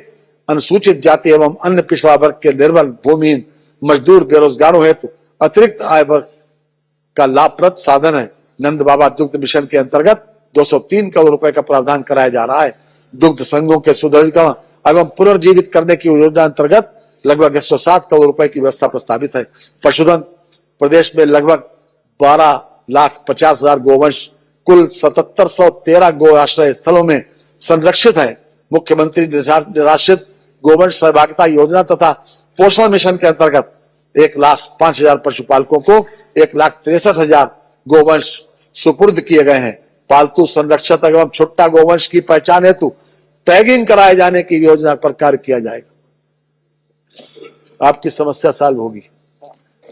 अनुसूचित जाति एवं अन्य पिछड़ा वर्ग के निर्बल भूमिहीन मजदूर बेरोजगारों हेतु अतिरिक्त आय वर्ग का लाभप्रद साधन है। नंद बाबा दुग्ध मिशन के अंतर्गत 203 करोड़ रुपए का प्रावधान कराया जा रहा है। दुग्ध संघों के सुदृढ़ीकरण एवं पुनर्जीवित करने की योजना अंतर्गत लगभग 107 करोड़ रुपए की व्यवस्था प्रस्तावित है। पशुधन प्रदेश में लगभग 12,50,000 गोवंश कुल 7713 गो आश्रय स्थलों में संरक्षित है। मुख्यमंत्री निराश्रित गोवंश सहभागिता योजना तथा पोषण मिशन के अंतर्गत 1,05,000 पशुपालकों को 1,63,000 गोवंश सुपुर्द किए गए हैं। पालतू संरक्षक एवं छुट्टा गोवंश की पहचान हेतु टैगिंग कराए जाने की योजना पर कार्य किया जाएगा। आपकी समस्या सॉल्व होगी।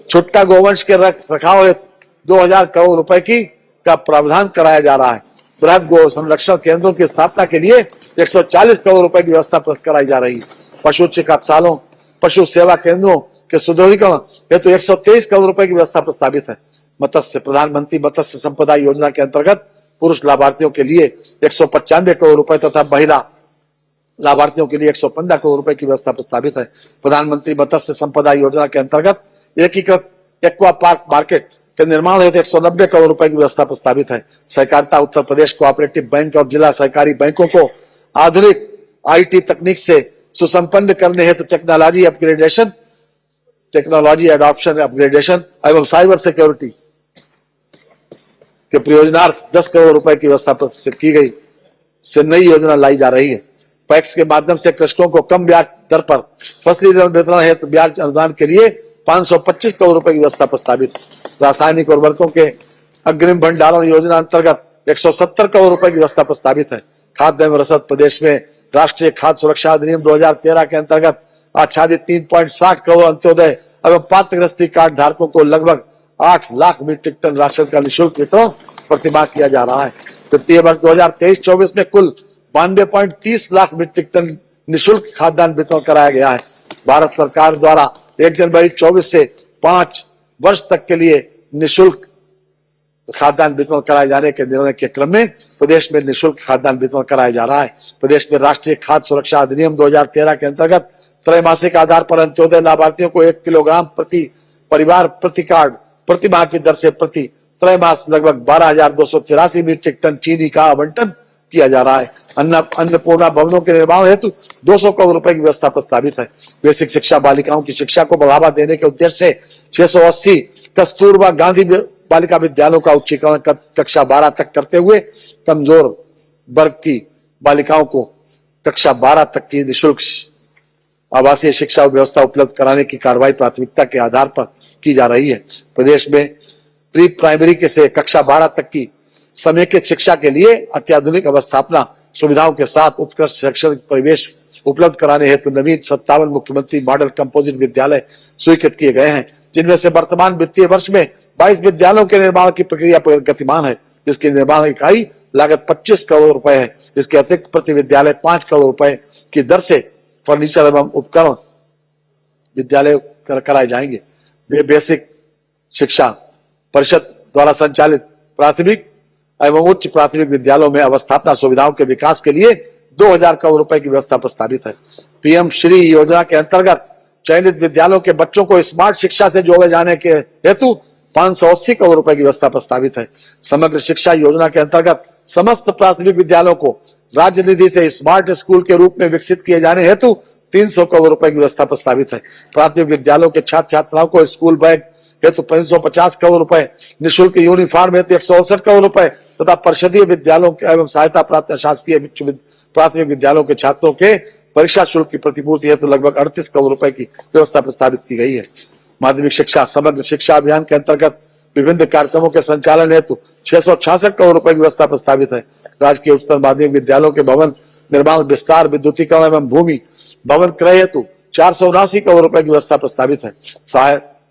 छुट्टा गोवंश के रखरखाव हेतु 2000 करोड़ रुपए की का प्रावधान कराया जा रहा है। बृहद गो संरक्षण केंद्रों की स्थापना के लिए 140 करोड़ रुपए की व्यवस्था कराई जा रही है। पशु चिकित्सालयों, पशु सेवा केंद्रों के सुदृढ़ीकरण हेतु 123 करोड़ रुपए की व्यवस्था प्रस्तावित है। मत्स्य प्रधानमंत्री मत्स्य संपदा योजना के अंतर्गत पुरुष लाभार्थियों के लिए 195 करोड़ रुपए तथा महिला लाभार्थियों के लिए 115 करोड़ रुपए की व्यवस्था प्रस्तावित है। प्रधानमंत्री मत्स्य संपदा योजना के अंतर्गत एकीकृत एक्वा पार्क मार्केट के निर्माण हेतु 190 करोड़ रुपए की व्यवस्था प्रस्तावित है। सहकारिता उत्तर प्रदेश कोऑपरेटिव बैंक और जिला सहकारी बैंकों को आधुनिक आईटी तकनीक से सुसंपन्न करने हेतु टेक्नोलॉजी एडॉप्शन अपग्रेडेशन एवं साइबर सिक्योरिटी के प्रयोजनार्थ 10 करोड़ रुपए की व्यवस्था की गई से नई योजना लाई जा रही है। पैक्स के माध्यम से कृषकों को कम ब्याज दर पर फसली ऋण वितरण हेतु ब्याज अनुदान के लिए 525 करोड़ रुपए की व्यवस्था प्रस्तावित। रासायनिक उर्वरकों के अग्रिम भंडारण योजना अंतर्गत 170 करोड़ रुपए की व्यवस्था प्रस्तावित है। खाद्य एवं रसद प्रदेश में राष्ट्रीय खाद्य सुरक्षा अधिनियम 2013 के अंतर्गत आच्छादित 3.60 करोड़ अंत्योदय एवं पात्रग्रस्ती कार्ड धारकों को लगभग 8 लाख मीट्रिक टन राशन का निःशुल्क वितरण प्रतिमाह किया जा रहा है। वित्तीय वर्ष 2023-24 में कुल 92.30 लाख मीट्रिक टन निःशुल्क खाद्यान्न वितरण कराया गया है। भारत सरकार द्वारा 1 जनवरी 24 से 5 वर्ष तक के लिए निःशुल्क खाद्यान्न वितरण कराए जाने के निर्णय के क्रम में प्रदेश में निःशुल्क खाद्यान्न वितरण कराया जा रहा है। प्रदेश में राष्ट्रीय खाद्य सुरक्षा अधिनियम 2013 के अंतर्गत त्रैमासिक आधार पर अंत्योदय लाभार्थियों को 1 किलोग्राम प्रति परिवार प्रति कार्ड प्रति माह की दर से प्रति त्रैमास लगभग 12,283 मीट्रिक टन चीनी का आवंटन किया जा रहा है। अन्नपूर्णा भवनों के निर्माण हेतु 200 करोड़ रुपए की व्यवस्था प्रस्तावित है। बेसिक शिक्षा बालिकाओं की शिक्षा को बढ़ावा देने के उद्देश्य से 680 कस्तूरबा गांधी बालिका विद्यालयों का उच्चीकरण कक्षा 12 तक करते हुए कमजोर वर्ग की बालिकाओं को कक्षा 12 तक की निःशुल्क आवासीय शिक्षा व्यवस्था उपलब्ध कराने की कार्रवाई प्राथमिकता के आधार पर की जा रही है। प्रदेश में प्री प्राइमरी के से कक्षा 12 तक की समेकित शिक्षा के लिए अत्याधुनिक अवस्थापना सुविधाओं के साथ उत्कृष्ट शैक्षणिक परिवेश उपलब्ध कराने हेतु नवीन 57 मुख्यमंत्री मॉडल कंपोजिट विद्यालय स्वीकृत किए गए हैं, जिनमें से वर्तमान वित्तीय वर्ष में 22 विद्यालयों के निर्माण की प्रक्रिया गतिमान है, जिसकी निर्माण इकाई लागत 25 करोड़ रुपए है। इसके अतिरिक्त प्रति विद्यालय 5 करोड़ रुपए की दर से फर्नीचर एवं उपकरण विद्यालय कराए जाएंगे। बेसिक शिक्षा परिषद द्वारा संचालित प्राथमिक एवं उच्च प्राथमिक विद्यालयों में अवस्थापना सुविधाओं के विकास के लिए 2000 करोड़ रुपए की व्यवस्था प्रस्तावित है। पीएम श्री योजना के अंतर्गत चयनित विद्यालयों के बच्चों को स्मार्ट शिक्षा से जोड़े जाने के हेतु 580 करोड़ रुपए की व्यवस्था प्रस्तावित है। समग्र शिक्षा योजना के अंतर्गत समस्त प्राथमिक विद्यालयों को राज्य निधि से स्मार्ट स्कूल के रूप में विकसित किए जाने हेतु 300 करोड़ रुपए की व्यवस्था प्रस्तावित है। प्राथमिक विद्यालयों के छात्र छात्राओं को स्कूल बैग हेतु 550 करोड़ रुपए, निःशुल्क यूनिफॉर्म हेतु 168 करोड़ रुपए तथा परिषदीय विद्यालयों एवं सहायता प्राप्त शासकीय प्राथमिक विद्यालयों के छात्रों के परीक्षा शुल्क की प्रतिपूर्ति हेतु लगभग 38 करोड़ रुपए की व्यवस्था प्रस्तावित की गई है। माध्यमिक शिक्षा समग्र शिक्षा अभियान के अंतर्गत विभिन्न कार्यक्रमों के संचालन हेतु 666 करोड़ रुपए की व्यवस्था प्रस्तावित है। राजकीय उच्चतर माध्यमिक विद्यालयों के भवन निर्माण विस्तार विद्युतीकरण एवं भूमि भवन क्रय हेतु 479 करोड़ रुपए की व्यवस्था प्रस्तावित है।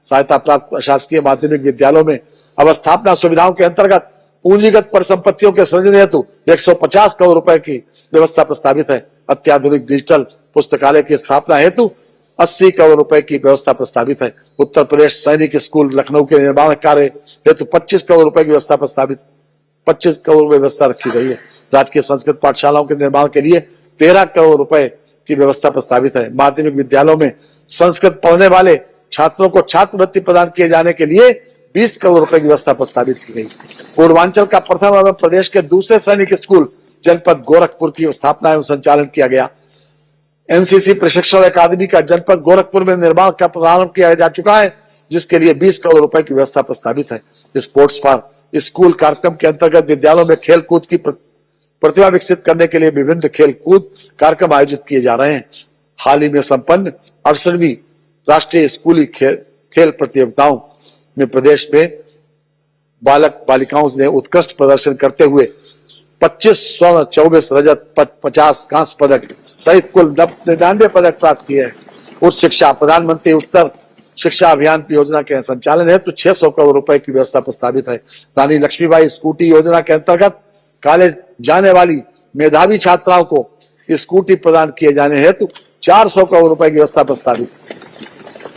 सहायता प्राप्त शासकीय माध्यमिक विद्यालयों में अवस्थापना सुविधाओं के अंतर्गत पूंजीगत परिसंपत्तियों के सृजन हेतु 150 करोड़ रुपए की व्यवस्था प्रस्तावित है। अत्याधुनिक डिजिटल पुस्तकालय की स्थापना हेतु 80 करोड़ रुपए की व्यवस्था प्रस्तावित है। उत्तर प्रदेश सैनिक स्कूल लखनऊ के निर्माण कार्य हेतु 25 करोड़ रुपए की व्यवस्था प्रस्तावित 25 करोड़ व्यवस्था रखी गई है। राजकीय संस्कृत पाठशालाओं के निर्माण के लिए 13 करोड़ रुपए की व्यवस्था प्रस्तावित है। माध्यमिक विद्यालयों में संस्कृत पढ़ने वाले छात्रों को छात्रवृत्ति प्रदान किए जाने के लिए 20 करोड़ रुपए की व्यवस्था प्रस्तावित की गई। पूर्वांचल का प्रथम एवं प्रदेश के दूसरे सैनिक स्कूल जनपद गोरखपुर की स्थापना एवं संचालन किया गया। एनसीसी प्रशिक्षण अकादमी का जनपद गोरखपुर में निर्माण का प्रारंभ किया जा चुका है, जिसके लिए 20 करोड़ रुपए की व्यवस्था प्रस्तावित है। स्पोर्ट्स फॉर स्कूल कार्यक्रम के अंतर्गत विद्यालयों में खेल कूद की प्रतिभा विकसित करने के लिए विभिन्न खेल कूद कार्यक्रम आयोजित किए जा रहे हैं। हाल ही में संपन्न 68वीं राष्ट्रीय स्कूली खेल प्रतियोगिताओं में प्रदेश में बालक बालिकाओं ने उत्कृष्ट प्रदर्शन करते हुए 25 स्वर्ण 24 रजत 50 कांस्य पदक सहित कुल 99 पदक प्राप्त किए हैं। उच्च शिक्षा प्रधानमंत्री उत्तर शिक्षा अभियान योजना के संचालन हेतु 600 करोड़ रुपए की व्यवस्था प्रस्तावित है। रानी लक्ष्मीबाई स्कूटी योजना के अंतर्गत कॉलेज जाने वाली मेधावी छात्राओं को स्कूटी प्रदान किए जाने हेतु 400 करोड़ रुपए की व्यवस्था प्रस्तावित।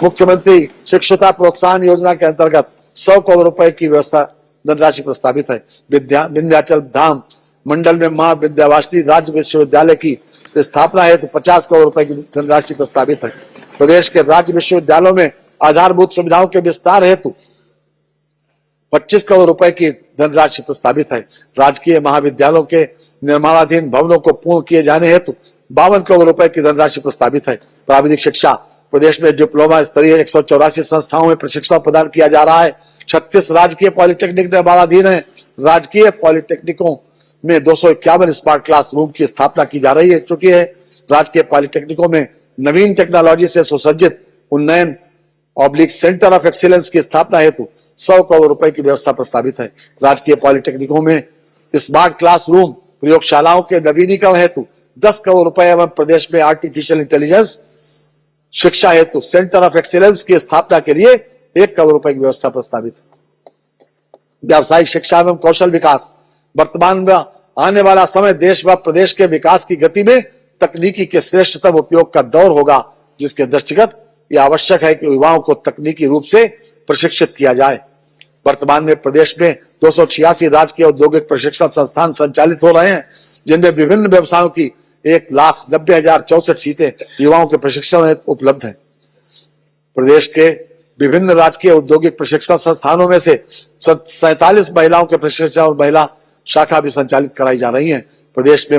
मुख्यमंत्री शिक्षुता प्रोत्साहन योजना के अंतर्गत 100 करोड़ रुपए की व्यवस्था धनराशि प्रस्तावित है। विंध्याचल धाम मंडल में मां विंध्यवासिनी राज्य विश्वविद्यालय की स्थापना हेतु 50 करोड़ रुपए की धनराशि प्रस्तावित है। प्रदेश के राज्य विश्वविद्यालयों में आधारभूत सुविधाओं के विस्तार हेतु 25 करोड़ रुपए की धनराशि प्रस्तावित है। राजकीय महाविद्यालयों के निर्माणाधीन भवनों को पूर्ण किए जाने हेतु 52 करोड़ रुपए की धनराशि प्रस्तावित है। प्राविधिक शिक्षा प्रदेश में डिप्लोमा स्तरीय 184 संस्थाओं में प्रशिक्षण प्रदान किया जा रहा है। 36 राजकीय पॉलिटेक्निक निर्माणाधीन है। राजकीय पॉलिटेक्निकों में 251 स्मार्ट क्लास रूम की स्थापना की जा रही है। चुकी है राजकीय पॉलिटेक्निकों में नवीन टेक्नोलॉजी से सुसज्जित उन्नयन सेंटर ऑफ एक्सीलेंस की स्थापना हेतु 100 करोड़ रुपए की व्यवस्था प्रस्तावित है। राजकीय पॉलिटेक्निकों में स्मार्ट क्लास रूम प्रयोगशालाओं के नवीनीकरण हेतु 10 करोड़ रुपए एवं प्रदेश में आर्टिफिशियल इंटेलिजेंस शिक्षा हेतु सेंटर ऑफ एक्सीलेंस की स्थापना के लिए 1 करोड़ रुपए की व्यवस्था प्रस्तावित है। व्यावसायिक शिक्षा एवं कौशल विकास वर्तमान में आने वाला समय देश व प्रदेश के विकास की गति में तकनीकी के श्रेष्ठतम उपयोग का दौर होगा, जिसके दृष्टिगत यह आवश्यक है कि युवाओं को तकनीकी रूप से प्रशिक्षित किया जाए। वर्तमान में प्रदेश में 286 राजकीय औद्योगिक प्रशिक्षण संस्थान संचालित हो रहे हैं, जिनमें विभिन्न व्यवसायों की 1,90,064 सीटें युवाओं के प्रशिक्षण हेतु उपलब्ध है। प्रदेश के विभिन्न राजकीय औद्योगिक प्रशिक्षण संस्थानों में से 47 महिलाओं के प्रशिक्षण और महिला शाखा भी संचालित कराई जा रही है। प्रदेश में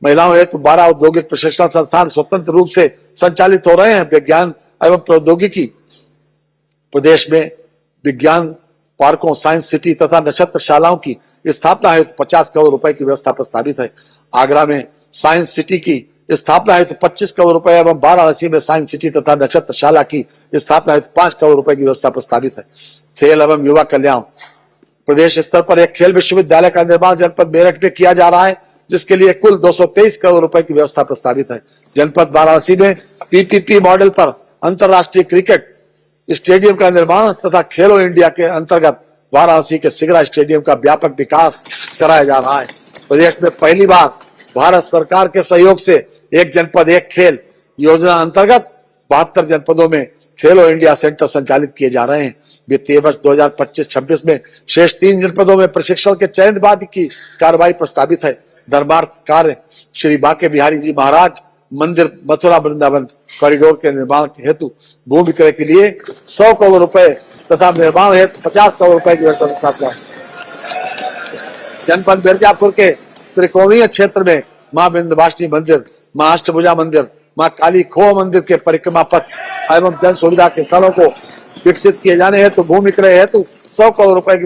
महिलाओं हेतु 12 औद्योगिक प्रशिक्षण संस्थान स्वतंत्र रूप से संचालित हो रहे हैं। विज्ञान एवं प्रौद्योगिकी प्रदेश में विज्ञान पार्कों, साइंस सिटी तथा नक्षत्र शालाओं की स्थापना हेतु 50 करोड़ रुपए की व्यवस्था प्रस्तावित है। आगरा में साइंस सिटी की स्थापना हेतु 25 करोड़ रुपए एवं वाराणसी में साइंस सिटी तथा नक्षत्र शाला की स्थापना हेतु 5 करोड़ रुपए की व्यवस्था प्रस्तावित है। खेल एवं युवा कल्याण प्रदेश स्तर पर एक खेल विश्वविद्यालय का निर्माण जनपद मेरठ में किया जा रहा है, जिसके लिए कुल 223 करोड़ रुपए की व्यवस्था प्रस्तावित है। जनपद वाराणसी में पीपीपी मॉडल पर अंतरराष्ट्रीय क्रिकेट स्टेडियम का निर्माण तथा खेलो इंडिया के अंतर्गत वाराणसी के सिगरा स्टेडियम का व्यापक विकास कराया जा रहा है। प्रदेश में पहली बार भारत सरकार के सहयोग से एक जनपद एक खेल योजना अंतर्गत 72 जनपदों में खेलो इंडिया सेंटर संचालित किए जा रहे हैं। वित्तीय वर्ष 2025-26 में शेष 3 जनपदों में प्रशिक्षण के चयन बाद की कार्रवाई प्रस्तावित है। धर्मार्थ कार्य श्री बांके बिहारी जी महाराज मंदिर मथुरा वृंदावन कॉरिडोर के निर्माण हेतु भूमि विक्रय के लिए 100 करोड़ रुपए तथा निर्माण हेतु 50 करोड़ रुपए की व्यवस्था। जनपद मिर्जापुर के त्रिकोणीय क्षेत्र में मां विंध्यवासिनी मंदिर, मां अष्टभुजा मंदिर, मां काली खोह मंदिर के परिक्रमा पथ एवं जन सुविधा के स्थलों को विकसित किए जाने हेतु भूमि विक्रय हेतु 100 करोड़ रुपए की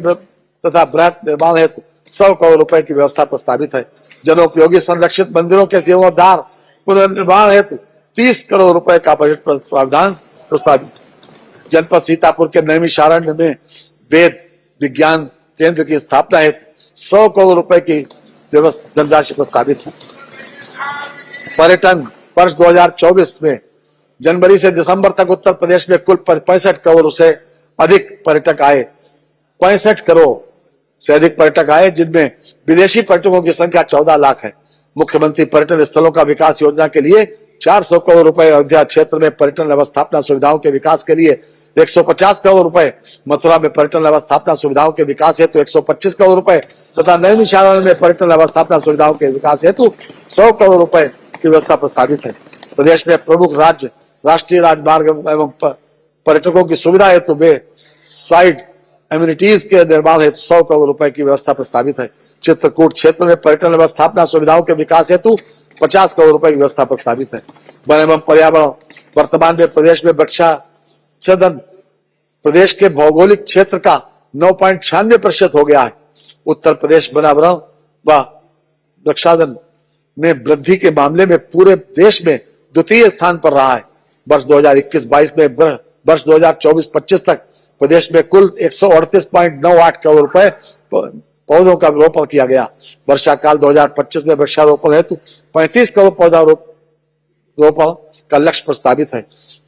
तथा बृहद निर्माण हेतु 100 करोड़ रुपए की व्यवस्था प्रस्तावित है। जनोपयोगी संरक्षित मंदिरों के जीर्णोद्धार पुनर्निर्माण हेतु 30 करोड़ रुपए का बजट प्रावधान प्रस्तावित। जनपद सीतापुर के नैमिषारण्य में वेद विज्ञान केंद्र की स्थापना हेतु 100 करोड़ रुपए की धनराशि प्रस्तावित है। पर्यटन वर्ष 2024 में जनवरी से दिसंबर तक उत्तर प्रदेश में कुल 65 करोड़ से अधिक पर्यटक आए। 65 करोड़ से अधिक पर्यटक आए, जिनमें विदेशी पर्यटकों की संख्या 14 लाख है। मुख्यमंत्री पर्यटन स्थलों का विकास योजना के लिए 400 करोड़ रुपए, अयोध्या क्षेत्र में पर्यटन व्यवस्थापना सुविधाओं के विकास के लिए 150 करोड़ रुपए, मथुरा में पर्यटन व्यवस्थापना सुविधाओं के विकास हेतु 125 करोड़ रुपए तथा नैमिषारण्य में पर्यटन व्यवस्थापना सुविधाओं के विकास हेतु 100 करोड़ रुपए की व्यवस्था प्रस्तावित है। प्रदेश में प्रमुख राष्ट्रीय राजमार्ग एवं पर्यटकों की सुविधा हेतु वे साइड एम्यूनिटीज के निर्माण हेतु 100 करोड़ रुपए की व्यवस्था प्रस्तावित है। चित्रकूट क्षेत्र में पर्यटन व्यवस्थापना सुविधाओं के विकास हेतु 50 करोड़ रुपए की व्यवस्था प्रस्तावित है। वन एवं पर्यावरण वर्तमान में प्रदेश में वृक्षाच्छेदन प्रदेश के भौगोलिक क्षेत्र का 9.96% हो गया है। उत्तर प्रदेश पर्यावरण व वृक्षाच्छेदन में वृद्धि के मामले में पूरे देश में द्वितीय स्थान पर रहा है। वर्ष 2021-22 में वर्ष 2024-25 तक प्रदेश में कुल 138.98 करोड़ रुपए पौधों का रोपण किया गया। वर्षा काल 2025 में वृक्षारोपण हेतु 35 करोड़ पौधा रोपण का लक्ष्य प्रस्तावित है।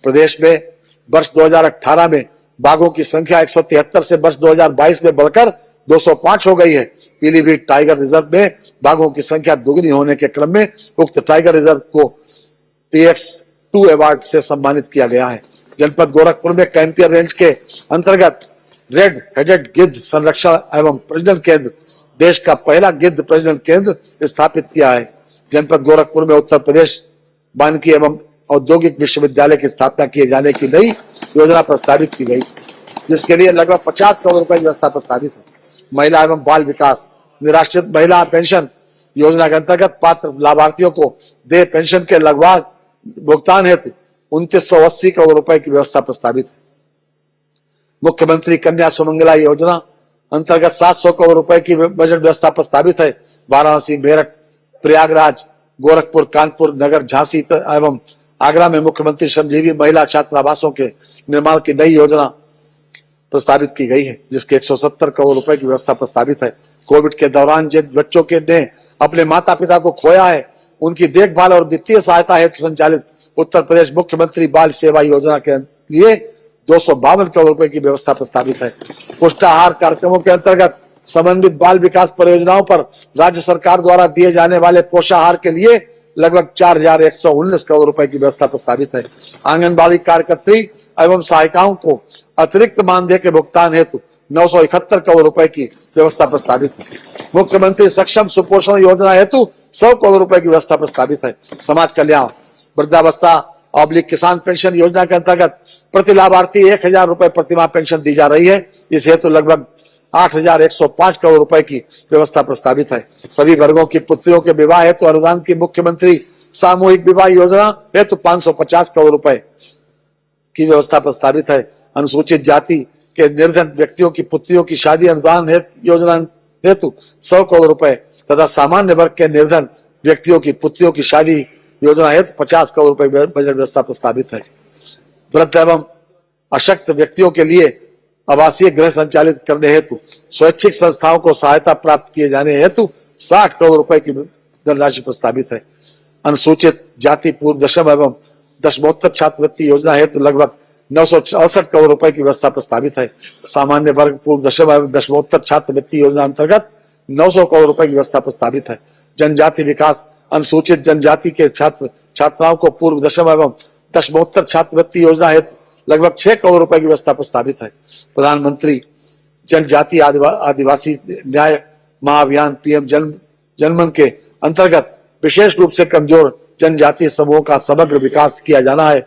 प्रदेश में वर्ष 2018 में बाघों की संख्या 173 से वर्ष 2022 में बढ़कर 205 हो गई है। पीलीभीत टाइगर रिजर्व में बाघों की संख्या दुगनी होने के क्रम में उक्त टाइगर रिजर्व को TX2 अवार्ड से सम्मानित किया गया है। जनपद गोरखपुर में कैंपियर रेंज के अंतर्गत रेड हेडेड गिद्ध संरक्षण एवं प्रजनन केंद्र, देश का पहला गिद्ध प्रजनन केंद्र स्थापित किया है। जनपद गोरखपुर में उत्तर प्रदेश वानिकी एवं औद्योगिक विश्वविद्यालय की स्थापना किए जाने की नई योजना प्रस्तावित की गई, जिसके लिए लगभग 50 करोड़ रुपए की व्यवस्था प्रस्तावित है। महिला एवं बाल विकास निराश्रित महिला पेंशन योजना के अंतर्गत पात्र लाभार्थियों को दे पेंशन के लगभग भुगतान हेतु 2980 करोड़ रुपए की व्यवस्था प्रस्तावित है। मुख्यमंत्री कन्या सुमंगला योजना अंतर्गत 700 करोड़ रुपए की बजट व्यवस्था प्रस्तावित है। वाराणसी, मेरठ, प्रयागराज, गोरखपुर, कानपुर, नगर, झांसी एवं आगरा में मुख्यमंत्री श्रमजीवी महिला छात्रावासों के निर्माण की नई योजना प्रस्तावित की गई है, जिसके 170 करोड़ रुपए की व्यवस्था प्रस्तावित है। कोविड के दौरान जिन बच्चों के ने अपने माता पिता को खोया है, उनकी देखभाल और वित्तीय सहायता हेतु संचालित उत्तर प्रदेश मुख्यमंत्री बाल सेवा योजना के लिए 252 करोड़ रुपए की व्यवस्था प्रस्तावित है। पुष्टाहार कार्यक्रमों के अंतर्गत समन्वित बाल विकास परियोजनाओं पर राज्य सरकार द्वारा दिए जाने वाले पोषाहार के लिए लगभग 4,119 करोड़ रुपए की व्यवस्था प्रस्तावित है। आंगनबाड़ी कार्यकर्त्री एवं सहायिकाओं को अतिरिक्त मानदेय के भुगतान हेतु 971 करोड़ रुपए की व्यवस्था प्रस्तावित है। मुख्यमंत्री सक्षम सुपोषण योजना हेतु 100 करोड़ रुपए की व्यवस्था प्रस्तावित है। समाज कल्याण वृद्धावस्था किसान पेंशन योजना के अंतर्गत प्रति लाभार्थी 1,000 रुपए प्रतिमाह पेंशन दी जा रही है। इस हेतु लगभग 8,105 करोड़ रुपए की व्यवस्था प्रस्तावित है। सभी वर्गों की पुत्रियों के विवाह हेतु अनुदान की मुख्यमंत्री सामूहिक विवाह योजना हेतु 550 करोड़ रुपए की व्यवस्था प्रस्तावित है। अनुसूचित जाति के निर्धन व्यक्तियों की पुत्रियों की शादी अनुदान योजना हेतु 100 करोड़ रुपए तथा सामान्य वर्ग के निर्धन व्यक्तियों की पुत्रियों की शादी योजना हेतु 50 करोड़ रुपए बजट व्यवस्था प्रस्तावित है। वृद्ध एवं अशक्त व्यक्तियों के लिए आवासीय गृह संचालित करने हेतु स्वैच्छिक संस्थाओं को सहायता प्राप्त किए जाने हेतु 60 करोड़ रुपए की धनराशि प्रस्तावित है। अनुसूचित जाति पूर्व दशम एवं दशमोत्तर छात्रवृत्ति योजना हेतु लगभग 968 करोड़ रुपए की व्यवस्था प्रस्तावित है। सामान्य वर्ग पूर्व दशम एवं दशमोत्तर छात्रवृत्ति योजना अंतर्गत 900 करोड़ रुपए की व्यवस्था प्रस्तावित है। जनजाति विकास अनुसूचित जनजाति के छात्राओं को पूर्व दशम एवं दशमोत्तर छात्रवृत्ति योजना हेतु लगभग 6 करोड़ रुपए की व्यवस्था प्रस्तावित है। प्रधानमंत्री जनजाति आदिवासी न्याय महाअभियान पीएम जनमन के अंतर्गत विशेष रूप से कमजोर जनजातीय समूहों का समग्र विकास किया जाना है।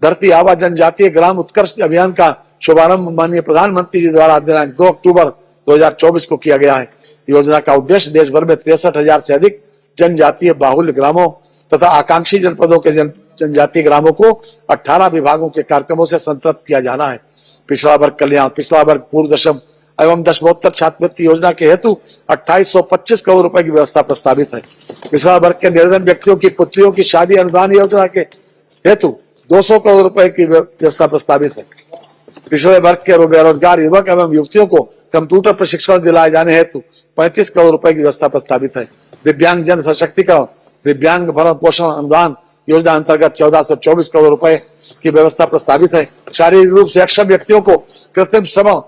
धरती आबा जनजातीय ग्राम उत्कर्ष अभियान का शुभारंभ माननीय प्रधानमंत्री जी द्वारा दिनांक 2 अक्टूबर 2024 को किया गया है। योजना का उद्देश्य देश भर में 63,000 से अधिक जनजातीय बाहुल्य ग्रामों तथा आकांक्षी जनपदों के जनजातीय ग्रामों को 18 विभागों के कार्यक्रमों से संतृप्त किया जाना है। पिछड़ा वर्ग कल्याण पिछड़ा वर्ग पूर्व दशम एवं दशमोत्तर छात्रवृत्ति योजना के हेतु 2825 करोड़ रुपए की व्यवस्था प्रस्तावित है। पिछड़ा वर्ग के निर्धन व्यक्तियों की पुत्रियों की शादी अनुदान योजना के हेतु 200 करोड़ रुपए की व्यवस्था प्रस्तावित है। पिछड़े वर्ग के बेरोजगार युवक एवं युवतियों को कंप्यूटर प्रशिक्षण दिलाए जाने हेतु 35 करोड़ रुपए की व्यवस्था प्रस्तावित है। दिव्यांग जन सशक्तिकरण दिव्यांग भरण पोषण अनुदान योजना अंतर्गत 1424 करोड़ रुपए की व्यवस्था प्रस्तावित है। शारीरिक रूप से अक्षम व्यक्तियों को कृत्रिम श्रवण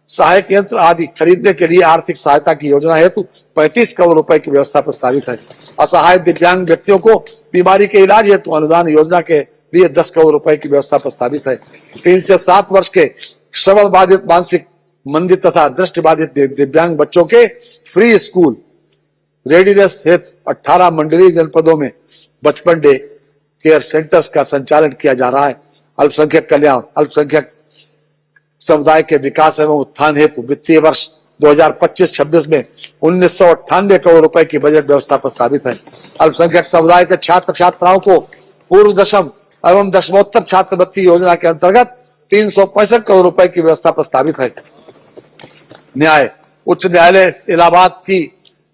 सहायक यंत्र आदि खरीदने के लिए आर्थिक सहायता की योजना हेतु 35 करोड़ रुपए की व्यवस्था प्रस्तावित है। असहाय दिव्यांग व्यक्तियों को बीमारी के इलाज हेतु अनुदान योजना के लिए 10 करोड़ रुपए की व्यवस्था प्रस्तावित है। 3 से 7 वर्ष के श्रवण बाधित मानसिक मंदित तथा दृष्टि बाधित दिव्यांग बच्चों के फ्री स्कूल रेडीनेस हेतु 18 मंडलीय जनपदों में बचपन डे केयर सेंटर्स का संचालन किया जा रहा है। अल्पसंख्यक कल्याण अल्पसंख्यक समुदाय के विकास एवं उत्थान हेतु वित्तीय वर्ष 2025-26 में 1998 करोड़ रुपए की बजट व्यवस्था प्रस्तावित है। अल्पसंख्यक समुदाय के छात्र छात्राओं को पूर्व दशम एवं दशमोत्तर छात्रवृत्ति योजना के अंतर्गत 365 करोड़ रुपए की व्यवस्था प्रस्तावित है। न्याय उच्च न्यायालय इलाहाबाद की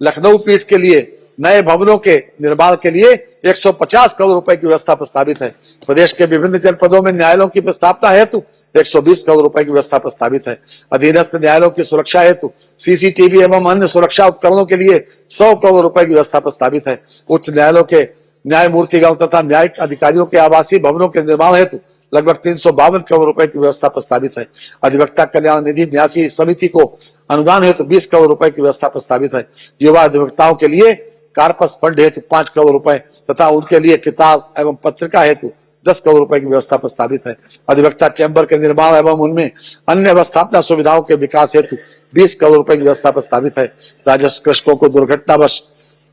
लखनऊ पीठ के लिए नए भवनों के निर्माण के लिए 150 करोड़ रुपए की व्यवस्था प्रस्तावित है। प्रदेश के विभिन्न जनपदों में न्यायालयों की स्थापना हेतु 120 करोड़ रुपए की व्यवस्था प्रस्तावित है। अधीनस्थ न्यायालयों की सुरक्षा हेतु सीसीटीवी एवं अन्य सुरक्षा उपकरणों के लिए 100 करोड़ रुपए की व्यवस्था प्रस्तावित है। उच्च न्यायालयों के न्यायमूर्तिगण तथा न्यायिक अधिकारियों के आवासीय भवनों के निर्माण हेतु लगभग 352 करोड़ रुपए की व्यवस्था प्रस्तावित है। अधिवक्ता कल्याण निधि न्यासी समिति को अनुदान हेतु 20 करोड़ रुपए की व्यवस्था प्रस्तावित है। युवा अधिवक्ताओं के लिए कार्पस फंड हेतु 5 करोड़ रुपए तथा उनके लिए किताब एवं पत्रिका हेतु 10 करोड़ रुपए की व्यवस्था प्रस्तावित है। अधिवक्ता चैम्बर के निर्माण एवं उनमें अन्य अवस्थापना सुविधाओं के विकास हेतु 20 करोड़ रुपए की व्यवस्था प्रस्तावित है। राजस्व कृषकों को दुर्घटनावश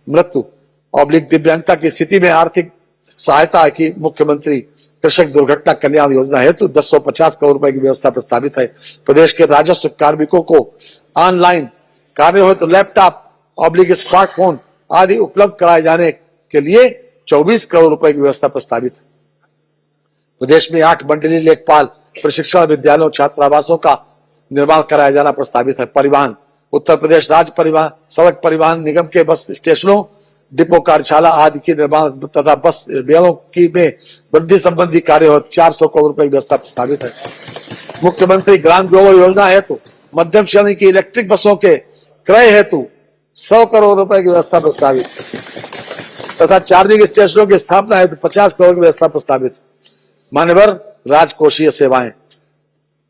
मृत्यु दिव्यांगता की स्थिति में आर्थिक सहायता की मुख्यमंत्री कृषक दुर्घटना कल्याण योजना हेतु 1050 करोड़ रुपए की व्यवस्था प्रस्तावित है। प्रदेश के राजस्व कार्मिकों को ऑनलाइन कार्य हेतु लैपटॉप स्मार्टफोन आदि उपलब्ध कराए जाने के लिए 24 करोड़ रुपए की व्यवस्था प्रस्तावित है। प्रदेश में 8 मंडलीय लेखपाल प्रशिक्षण विद्यालयों छात्रावासों का निर्माण कराया जाना प्रस्तावित है। परिवहन उत्तर प्रदेश राज्य परिवहन सड़क परिवहन निगम के बस स्टेशनों डिपो कार्यशाला आदि के निर्माण तथा बस बेड़ों की में वृद्धि संबंधी कार्य हो 400 करोड़ रुपए की व्यवस्था प्रस्तावित है। मुख्यमंत्री ग्राम जोड़ो योजना हेतु मध्यम श्रेणी की इलेक्ट्रिक बसों के क्रय हेतु 100 करोड़ रुपए की व्यवस्था प्रस्तावित तथा चार्जिंग स्टेशनों की स्थापना हेतु 50 करोड़ की व्यवस्था प्रस्तावित। मान्यवर राजकोषीय सेवाएं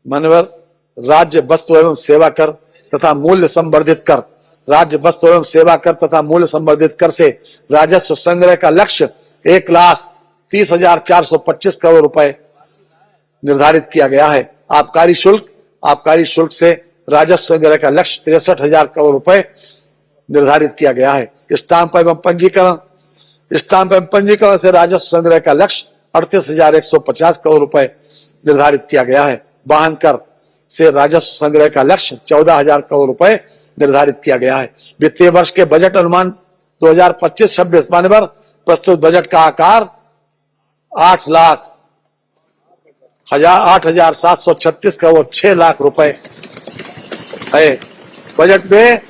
मान्यवर राज्य वस्तु एवं सेवा कर तथा मूल्य संवर्धित कर, राज्य वस्तु एवं सेवा कर तथा मूल्य संवर्धित कर से राजस्व संग्रह का लक्ष्य 1,30,425 करोड़ रुपए निर्धारित किया गया है। आबकारी शुल्क से राजस्व संग्रह का लक्ष्य 63,000 करोड़ रुपए निर्धारित किया गया है। स्टाम्प एवं पंजीकरण से राजस्व संग्रह का लक्ष्य 38,150 करोड़ रुपए निर्धारित किया गया है। वाहन कर से राजस्व संग्रह का लक्ष्य 14,000 करोड़ रुपए निर्धारित किया गया है। वित्तीय वर्ष के बजट अनुमान 2025-26 मान्यवर प्रस्तुत बजट का आकार 8,0736 करोड़ 6 लाख रुपए है। बजट में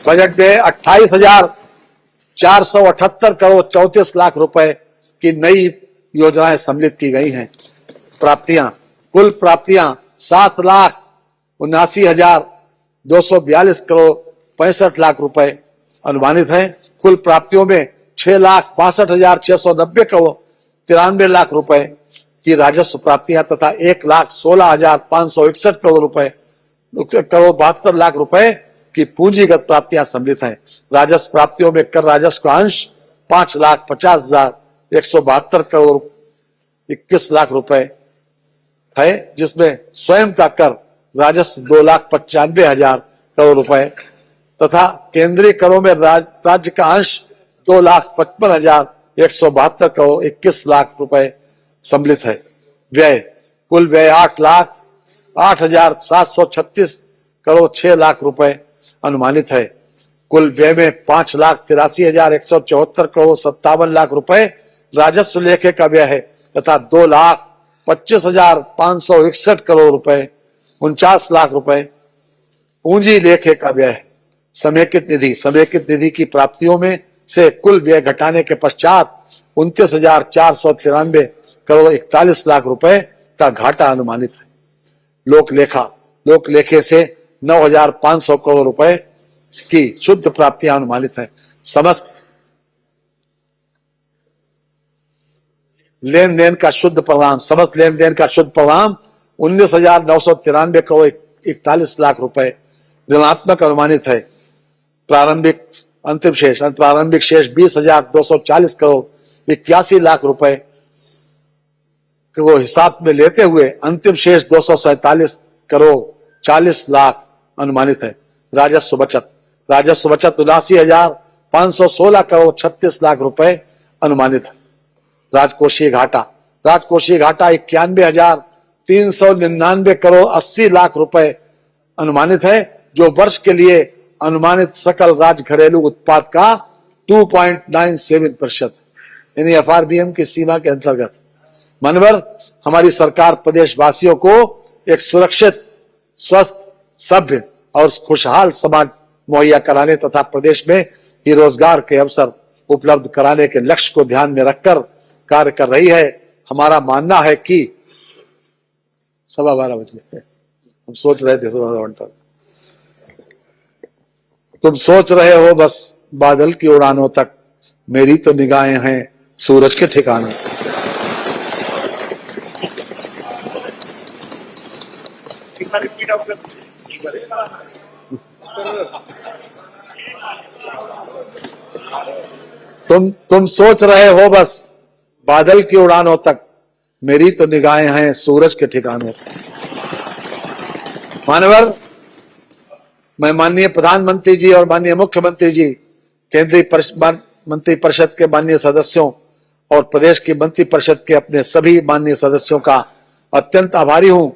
28,478 करोड़ 34 लाख रुपए की नई योजनाएं सम्मिलित की गई हैं। कुल प्राप्तियां 7,79,242 करोड़ 65 लाख रुपए अनुमानित हैं। कुल प्राप्तियों में 6,62,690 करोड़ 93 लाख रुपए की राजस्व प्राप्तियां तथा 1,16,561 करोड़ 72 लाख रुपए की पूंजीगत प्राप्तियां सम्मिलित हैं। राजस्व प्राप्तियों में कर राजस्व का अंश 5,50,172 करोड़ 21 लाख रुपए है, जिसमें स्वयं का कर राजस्व 2,95,000 करोड़ रुपए तथा केंद्रीय करों में राज्य का अंश 2,55,172 करोड़ 21 लाख रुपए सम्मिलित है। कुल व्यय 8,0736 करोड़ 6 लाख रुपए अनुमानित है। कुल व्यय में 5,83,174 करोड़ 57 लाख रुपए राजस्व लेखे का व्यय है तथा 2,25,561 करोड़ रुपए 49 लाख रुपए पूंजी लेखे का व्यय है। समेकित निधि की प्राप्तियों में से कुल व्यय घटाने के पश्चात 29,493 करोड़ 41 लाख रुपए का घाटा अनुमानित है। लोक लेखे से 9,500 करोड़ रुपए की शुद्ध प्राप्तियां अनुमानित है। समस्त लेन देन का शुद्ध परिणाम 19,993 करोड़ 41 लाख रुपए ऋणात्मक अनुमानित है। प्रारंभिक शेष 20,240 करोड़ 81 लाख रुपए को हिसाब में लेते हुए अंतिम शेष 247 करोड़ 40 लाख अनुमानित है। राजस्व बचत 79,516 करोड़ 36 लाख रुपए अनुमानित है। राजकोषीय घाटा 91,399 करोड़ 80 लाख रुपए अनुमानित है, जो वर्ष के लिए अनुमानित सकल राज्य घरेलू उत्पाद का 2.97% यानी FRBM की सीमा के अंतर्गत। मानवर हमारी सरकार प्रदेशवासियों को एक सुरक्षित, स्वस्थ, सभ्य और खुशहाल समाज मुहैया कराने तथा प्रदेश में ही रोजगार के अवसर उपलब्ध कराने के लक्ष्य को ध्यान में रखकर कार्य कर रही है। हमारा मानना है कि 12:15 बज गए, हम सोच रहे थे 12:15। तुम सोच रहे हो बस बादल की उड़ानों तक, मेरी तो निगाहें हैं सूरज के ठिकाने। तुम सोच रहे हो बस बादल की उड़ानों तक, मेरी तो निगाहें हैं सूरज के ठिकानों। मानवर मैं माननीय प्रधानमंत्री जी और माननीय मुख्यमंत्री जी, केंद्रीय मंत्री परिषद के माननीय सदस्यों और प्रदेश की मंत्री परिषद के अपने सभी माननीय सदस्यों का अत्यंत आभारी हूं,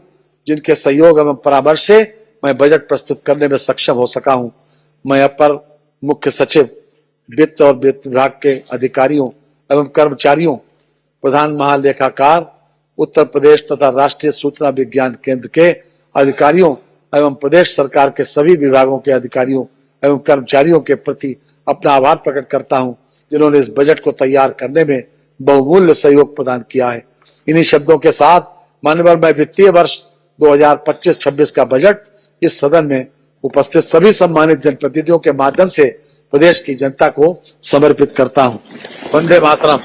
जिनके सहयोग एवं परामर्श से मैं बजट प्रस्तुत करने में सक्षम हो सका हूं। मैं अपर मुख्य सचिव वित्त और वित्त विभाग के अधिकारियों एवं कर्मचारियों, प्रधान महालेखाकार उत्तर प्रदेश तथा राष्ट्रीय सूचना विज्ञान केंद्र के अधिकारियों एवं प्रदेश सरकार के सभी विभागों के अधिकारियों एवं कर्मचारियों के प्रति अपना आभार प्रकट करता हूं, जिन्होंने इस बजट को तैयार करने में बहुमूल्य सहयोग प्रदान किया है। इन्हीं शब्दों के साथ माननीय मैं वित्तीय वर्ष 2025-26 का बजट इस सदन में उपस्थित सभी सम्मानित जनप्रतिनिधियों के माध्यम से प्रदेश की जनता को समर्पित करता हूं। वंदे मातरम।